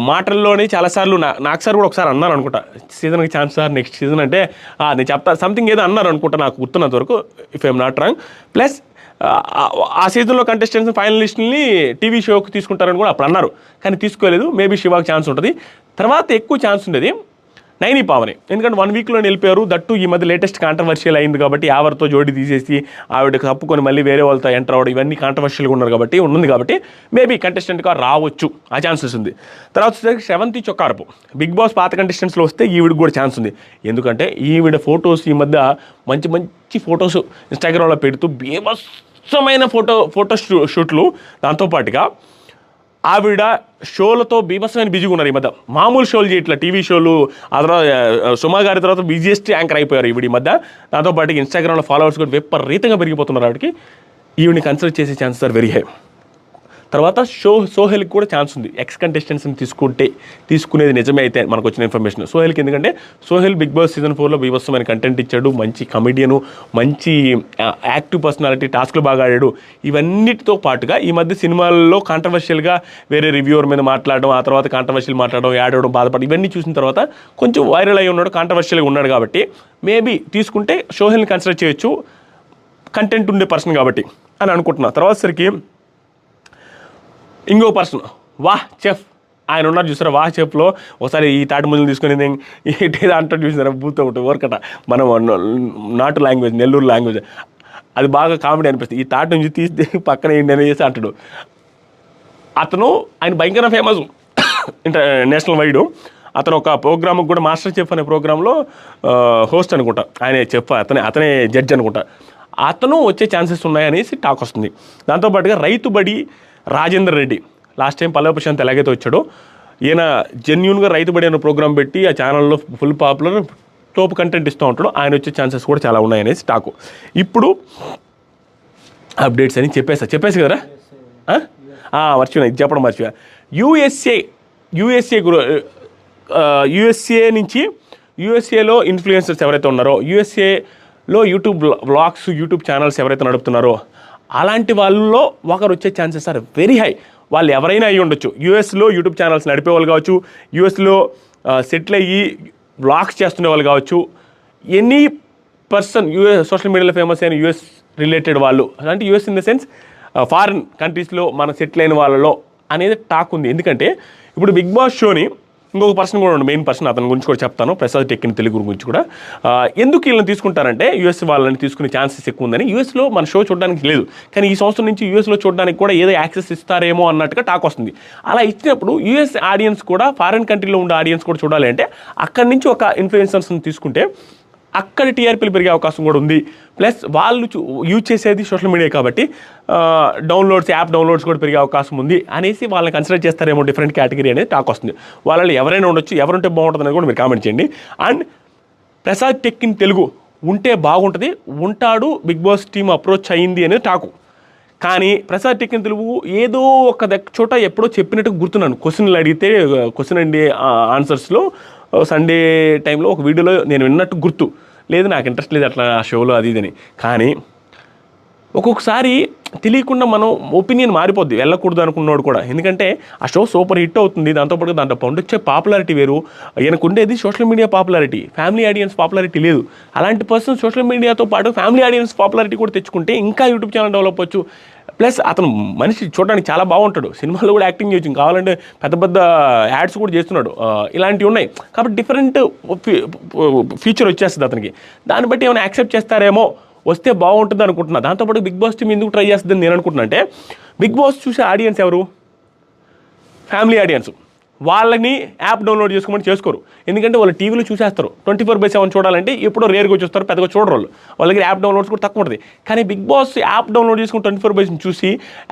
మాటల్లోనే చాలాసార్లు నాకు సార్ కూడా ఒకసారి అన్నారు అనుకుంటా, సీజన్కి ఛాన్స్ సార్ నెక్స్ట్ సీజన్ అంటే నేను చెప్తా సంథింగ్ ఏదో అన్నారు అనుకుంటా, నాకు గుర్తున్నంత వరకు, if I'm not wrong. Plus ఆ సీజన్లో కంటెస్టెంట్స్ ఫైనలిస్టుల్ని టీవీ షోకి తీసుకుంటారని కూడా అప్పుడు అన్నారు, కానీ తీసుకోలేదు. మేబీ శివాకి ఛాన్స్ ఉంటుంది. తర్వాత ఎక్కువ ఛాన్స్ ఉండేది నైని పావని, ఎందుకంటే 1 వీక్లో వెళ్ళిపోయారు. దట్టు ఈ మధ్య లేటెస్ట్ కాంట్రవర్షియల్ అయింది కాబట్టి ఎవరితో జోడి తీసేసి ఆవిడకి తప్పుకొని మళ్ళీ వేరే వాళ్ళతో ఎంటర్ అవ్వడం, ఇవన్నీ కాంట్రవర్షియల్గా ఉన్నారు కాబట్టి ఉంది కాబట్టి మేబీ కంటెస్టెంట్గా రావచ్చు, ఆ ఛాన్సెస్ ఉంది. తర్వాత వచ్చేసరికి శ్రవంతి చొక్కారపు, బిగ్ బాస్ పాత కంటెస్టెంట్స్లో వస్తే ఈవిడికి కూడా ఛాన్స్ ఉంది. ఎందుకంటే ఈవిడ ఫొటోస్ ఈ మధ్య మంచి ఫొటోస్ ఇన్స్టాగ్రామ్లో పెడుతూ బీభత్సమైన ఫోటో షూట్లు, దాంతోపాటుగా ఆవిడ షోలతో బీభత్సమైన బిజీగా ఉన్నారు ఈ మధ్య. మామూలు షోలు చేయట్లా, టీవీ షోలు. ఆ తర్వాత సుమా గారి తర్వాత బిజియెస్ట్ యాంకర్ అయిపోయారు ఈవిడ ఈ మధ్య. దాంతోపాటు ఇన్స్టాగ్రామ్లో ఫాలోవర్స్ కూడా విపరీతంగా పెరిగిపోతున్నారు. ఆవిడకి ఈవిని కన్సిడర్ చేసే ఛాన్సెస్ ఆర్ వెరీ హై. తర్వాత సోహెల్కి కూడా ఛాన్స్ ఉంది. ఎక్స్ కంటెస్టెంట్స్ని తీసుకునేది నిజమే అయితే మనకు వచ్చిన ఇన్ఫర్మేషన్ సోహెల్కి. ఎందుకంటే సోహెల్ బిగ్ బాస్ సీజన్ 4లో బీభత్సమైన కంటెంట్ ఇచ్చాడు, మంచి కమెడియను, మంచి యాక్టివ్ పర్సనాలిటీ, టాస్క్లు బాగా ఆడాడు. ఇవన్నిటితో పాటుగా ఈ మధ్య సినిమాల్లో కాంట్రవర్షియల్గా వేరే రివ్యూవర్ మీద మాట్లాడడం, ఆ తర్వాత కాంట్రవర్షియల్ మాట్లాడడం, యాడవడం, బాధపడడం, ఇవన్నీ చూసిన తర్వాత కొంచెం వైరల్ అయి ఉన్నాడు, కాంట్రవర్షియల్గా ఉన్నాడు. కాబట్టి మేబీ తీసుకుంటే సోహెల్ని కన్సిడర్ చేయొచ్చు, కంటెంట్ ఉండే పర్సన్ కాబట్టి అని అనుకుంటున్నా. తర్వాత సరికి ఇంకో పర్సన్ వాహ్ చెఫ్, ఆయన ఉన్నారు చూసారా, వాహ్ చెఫ్లో ఒకసారి ఈ తాటి ముందులు తీసుకుని ఏదో అంటాడు చూసారా, బూత్ ఒకటి ఓరకట, మనం నాటు లాంగ్వేజ్, నెల్లూరు లాంగ్వేజ్, అది బాగా కామెడీ అనిపిస్తుంది. ఈ తాటి నుంచి తీసి పక్కన ఏంటి అనేసి అంటాడు. ఆయన భయంకర ఫేమస్ నేషనల్ వైడ్. అతను ఒక ప్రోగ్రామ్కి కూడా మాస్టర్ చెఫ్ అనే ప్రోగ్రాంలో హోస్ట్ అనుకుంటా, ఆయన చెఫ్, అతనే జడ్జ్ అనుకుంటా. అతను వచ్చే ఛాన్సెస్ ఉన్నాయనేసి టాక్ వస్తుంది. దాంతోపాటుగా రైతుబడి రాజేందర్ రెడ్డి లాస్ట్ టైం పల్లవి ప్రశాంత్ ఎలాగైతే వచ్చాడో ఈయన జెన్యూన్గా రైతుబడి అనే ప్రోగ్రామ్ పెట్టి ఆ ఛానల్లో ఫుల్ పాపులర్ టోప్ కంటెంట్ ఇస్తూ ఉంటాడు. ఆయన వచ్చే ఛాన్సెస్ కూడా చాలా ఉన్నాయనేసి టాకు. ఇప్పుడు అప్డేట్స్ అని చెప్పేసి కదరా, మర్చిపోయినా ఇది చెప్పడం మర్చిపోయా. యూఎస్ఏ నుంచి యూఎస్ఏలో ఇన్ఫ్లుయెన్సర్స్ ఎవరైతే ఉన్నారో, యూఎస్ఏలో యూట్యూబ్ ఛానల్స్ ఎవరైతే నడుపుతున్నారో అలాంటి వాళ్ళలో ఒకరు వచ్చే ఛాన్సెస్ ఆర్ వెరీ హై. వాళ్ళు ఎవరైనా అయ్యి ఉండొచ్చు. యూఎస్లో యూట్యూబ్ ఛానల్స్ నడిపే వాళ్ళు కావచ్చు, యూఎస్లో సెటిల్ అయ్యి వ్లాగ్స్ చేస్తున్న వాళ్ళు కావచ్చు, ఎనీ పర్సన్ సోషల్ మీడియాలో ఫేమస్ అయిన యూఎస్ రిలేటెడ్ వాళ్ళు, అంటే US in the sense foreign కంట్రీస్లో మన సెటిల్ అయిన వాళ్ళలో అనేది టాక్ ఉంది. ఎందుకంటే ఇప్పుడు బిగ్ బాస్ షోని ఇంకొక పర్సన్ కూడా మెయిన్ పర్సన్, అతని గురించి కూడా చెప్తాను, ప్రసాద్ టెక్ ఇన్ తెలుగు గురించి కూడా. ఎందుకు వీళ్ళని తీసుకుంటారంటే యూఎస్ వాళ్ళని తీసుకునే ఛాన్సెస్ ఎక్కువ ఉందని. యూఎస్లో మన షో చూడడానికి లేదు, కానీ ఈ సంవత్సరం నుంచి యూఎస్లో చూడడానికి కూడా ఏదో యాక్సెస్ ఇస్తారేమో అన్నట్టుగా టాక్ వస్తుంది. అలా ఇచ్చినప్పుడు యూఎస్ ఆడియన్స్ కూడా ఫారిన్ కంట్రీలో ఉండే ఆడియన్స్ కూడా చూడాలి అంటే అక్కడి నుంచి ఒక ఇన్ఫ్లుయెన్సర్స్ని తీసుకుంటే అక్కడ టీఆర్పీలు పెరిగే అవకాశం కూడా ఉంది. ప్లస్ వాళ్ళు యూజ్ చేసేది సోషల్ మీడియా కాబట్టి యాప్ డౌన్లోడ్స్ కూడా పెరిగే అవకాశం ఉంది అనేసి వాళ్ళని కన్సిడర్ చేస్తారేమో డిఫరెంట్ కేటగిరీ అనేది టాక్ వస్తుంది. వాళ్ళలో ఎవరైనా ఉండొచ్చు, ఎవరుంటే బాగుంటుంది అనేది కూడా మీరు కామెంట్ చేయండి. And Prasad tech in Telugu ఉంటే బాగుంటుంది, ఉంటాడు, బిగ్ బాస్ టీమ్ అప్రోచ్ అయ్యింది అనేది టాకు. కానీ ప్రసాద్ టెక్ ఇన్ తెలుగు ఏదో ఒక చోట ఎప్పుడో చెప్పినట్టు గుర్తున్నాను. క్వశ్చన్లు అడిగితే క్వశ్చన్ అండ్ ఆన్సర్స్లో సండే టైంలో ఒక వీడియోలో నేను విన్నట్టు గుర్తు లేదు, నాకు ఇంట్రెస్ట్ లేదు అట్లా ఆ షోలో అది ఇదని. కానీ ఒక్కొక్కసారి తెలియకుండా మనం ఒపీనియన్ మారిపోద్ది, వెళ్ళకూడదు అనుకున్నాడు కూడా. ఎందుకంటే ఆ షో సూపర్ హిట్ అవుతుంది, దాంతోపాటు దాంట్లో పొందొచ్చే పాపులారిటీ వేరు. ఈయనకు ఉండేది social media popularity, family audience popularity లేదు. అలాంటి పర్సన్ సోషల్ మీడియాతో పాటు ఫ్యామిలీ ఆడియన్స్ పాపులారిటీ కూడా తెచ్చుకుంటే ఇంకా యూట్యూబ్ ఛానల్ డెవలప్ అవ్వచ్చు. ప్లస్ అతను మనిషి చూడడానికి చాలా బాగుంటాడు, సినిమాలో కూడా యాక్టింగ్ చేయొచ్చు, కావాలంటే పెద్ద పెద్ద యాడ్స్ కూడా చేస్తున్నాడు, ఇలాంటివి ఉన్నాయి. కాబట్టి డిఫరెంట్ ఫ్యూచర్ వచ్చేస్తుంది అతనికి. దాన్ని బట్టి ఏమైనా యాక్సెప్ట్ చేస్తారేమో, వస్తే బాగుంటుంది అనుకుంటున్నా. దాంతోపాటు బిగ్ బాస్ టీమ్ ఎందుకు ట్రై చేస్తుందని నేను అనుకుంటున్నా అంటే, బిగ్ బాస్ చూసే ఆడియన్స్ ఎవరు? Family audience. వాళ్ళని యాప్ డౌన్లోడ్ చేసుకోమని చేసుకోరు, ఎందుకంటే వాళ్ళు టీవీలో చూసేస్తారు. 24/7 చూడాలంటే ఎప్పుడో రేర్గా చూస్తారు, పెద్దగా చూడరు వాళ్ళు. వాళ్ళ దగ్గర యాప్ డౌన్లోడ్స్ కూడా తక్కువ ఉంటుంది. కానీ బిగ్ బాస్ యాప్ డౌన్లోడ్ చేసుకుని 24/7 చూసి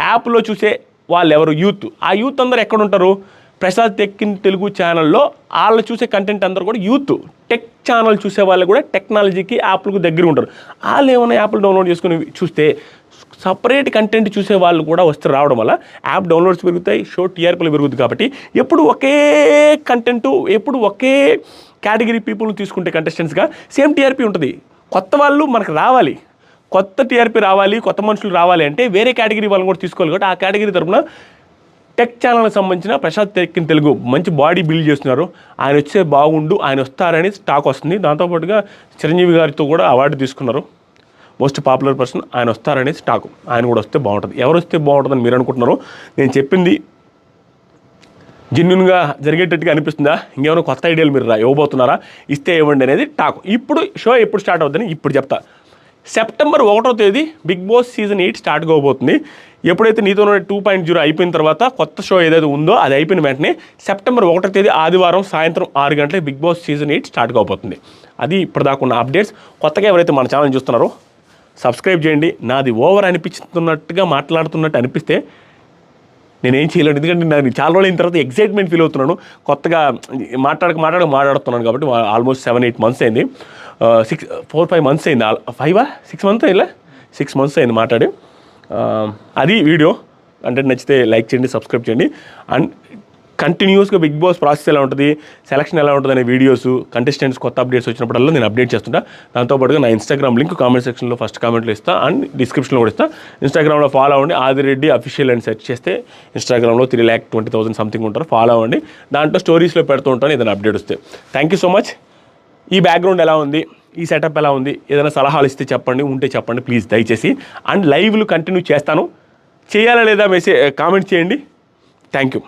యాప్లో చూసే వాళ్ళు ఎవరు? యూత్. ఆ యూత్ అందరూ ఎక్కడ ఉంటారు? ప్రసాద్ టెక్ ఇన్ తెలుగు ఛానల్లో వాళ్ళు చూసే కంటెంట్ అందరూ కూడా యూత్. టెక్ ఛానల్ చూసే వాళ్ళు కూడా టెక్నాలజీకి యాప్లకు దగ్గర ఉంటారు. వాళ్ళు ఏమైనా యాప్లు డౌన్లోడ్ చేసుకుని చూస్తే సపరేట్ కంటెంట్ చూసే వాళ్ళు కూడా వస్తే రావడం వల్ల యాప్ డౌన్లోడ్స్ పెరుగుతాయి, షో టీఆర్పీలు పెరుగుతుంది. కాబట్టి ఎప్పుడు ఒకే కంటెంటు, ఎప్పుడు ఒకే కేటగిరీ పీపుల్ని తీసుకుంటే కంటెస్టెంట్స్గా సేమ్ టీఆర్పీ ఉంటుంది. కొత్త వాళ్ళు మనకు రావాలి, కొత్త టీఆర్పీ రావాలి, కొత్త మనుషులు రావాలి అంటే వేరే కేటగిరీ వాళ్ళని కూడా తీసుకోవాలి. కాబట్టి ఆ కేటగిరీ తరపున టెక్ ఛానల్కి సంబంధించిన ప్రసాద్ టెక్ ఇన్ తెలుగు మంచి బాడీ బిల్డ్ చేస్తున్నారు. ఆయన వచ్చే బాగుండు, ఆయన వస్తారని టాక్ వస్తుంది. దాంతోపాటుగా చిరంజీవి గారితో కూడా అవార్డు తీసుకున్నారు, మోస్ట్ పాపులర్ పర్సన్. ఆయన వస్తారనేసి టాక్. ఆయన కూడా వస్తే బాగుంటుంది. ఎవరు వస్తే బాగుంటుందని మీరు అనుకుంటున్నారు? నేను చెప్పింది జెన్యూన్గా జరిగేటట్టుగా అనిపిస్తుందా? ఇంకేమైనా కొత్త ఐడియాలు మీరు ఇవ్వబోతున్నారా? ఇస్తే ఇవ్వండి అనేది టాక్. ఇప్పుడు షో ఎప్పుడు స్టార్ట్ అవుతుందని ఇప్పుడు చెప్తా. సెప్టెంబర్ 1వ తేదీ బిగ్ బాస్ సీజన్ 8 స్టార్ట్ కాబోతుంది. ఎప్పుడైతే నీతో 2.0 అయిపోయిన తర్వాత కొత్త షో ఏదైతే ఉందో అది అయిపోయిన వెంటనే సెప్టెంబర్ 1వ తేదీ ఆదివారం సాయంత్రం 6 గంటలకు బిగ్ బాస్ సీజన్ 8 స్టార్ట్ కాబోతుంది. అది ఇప్పటిదాకా ఉన్న అప్డేట్స్. కొత్తగా ఎవరైతే మన ఛానల్ చూస్తున్నారో సబ్స్క్రైబ్ చేయండి. నాది ఓవర్ అనిపించుతున్నట్టుగా మాట్లాడుతున్నట్టు అనిపిస్తే నేనేం చేయలేను, ఎందుకంటే నాకు చాలా రోజులు అయిన తర్వాత ఎక్సైట్మెంట్ ఫీల్ అవుతున్నాను. కొత్తగా మాట్లాడుతున్నాను కాబట్టి ఆల్మోస్ట్ 7-8 మంత్స్ అయింది, 4-5 మంత్స్ అయింది, 6 మంత్స్ అయిందా, 6 మంత్స్ అయింది మాట్లాడి. అది వీడియో. అంటే నచ్చితే లైక్ చేయండి, సబ్స్క్రైబ్ చేయండి. అండ్ కంటిన్యూస్గా బిగ్ బాస్ ప్రాసెస్ ఎలా ఉంటుంది, సెలక్షన్ ఎలా ఉంటుంది అనే వీడియోస్, కంటెస్టెంట్స్ కొత్త అప్డేట్స్ వచ్చినప్పుడల్లా నేను అప్డేట్ చేస్తుంటా. దాంతోపాటుగా నా ఇన్స్టాగ్రామ్ లింక్ కామెంట్ సెక్షన్లో ఫస్ట్ కామెంట్లో ఇస్తా అండ్ డిస్క్రిప్షన్లో కూడా ఇస్తా. ఇన్స్టాగ్రామ్లో ఫాలో అవ్వండి, ఆదిరెడ్డి అఫీషియల్ అని సెర్చ్ చేస్తే ఇన్స్టాగ్రామ్లో 3,20,000 సంథింగ్ ఉంటారు, ఫాలో అవ్వండి. దాంట్లో స్టోరీస్లో పెడుతూ ఉంటాను ఏదైనా అప్డేట్ వస్తే. Thank you so much. ఈ బ్యాక్గ్రౌండ్ ఎలా ఉంది, ఈ సెటప్ ఎలా ఉంది, ఏదైనా సలహాలు ఇస్తే చెప్పండి, ఉంటే చెప్పండి ప్లీజ్ దయచేసి. అండ్ లైవ్లు కంటిన్యూ చేస్తాను, చేయాలా లేదా కామెంట్ చేయండి. Thank you.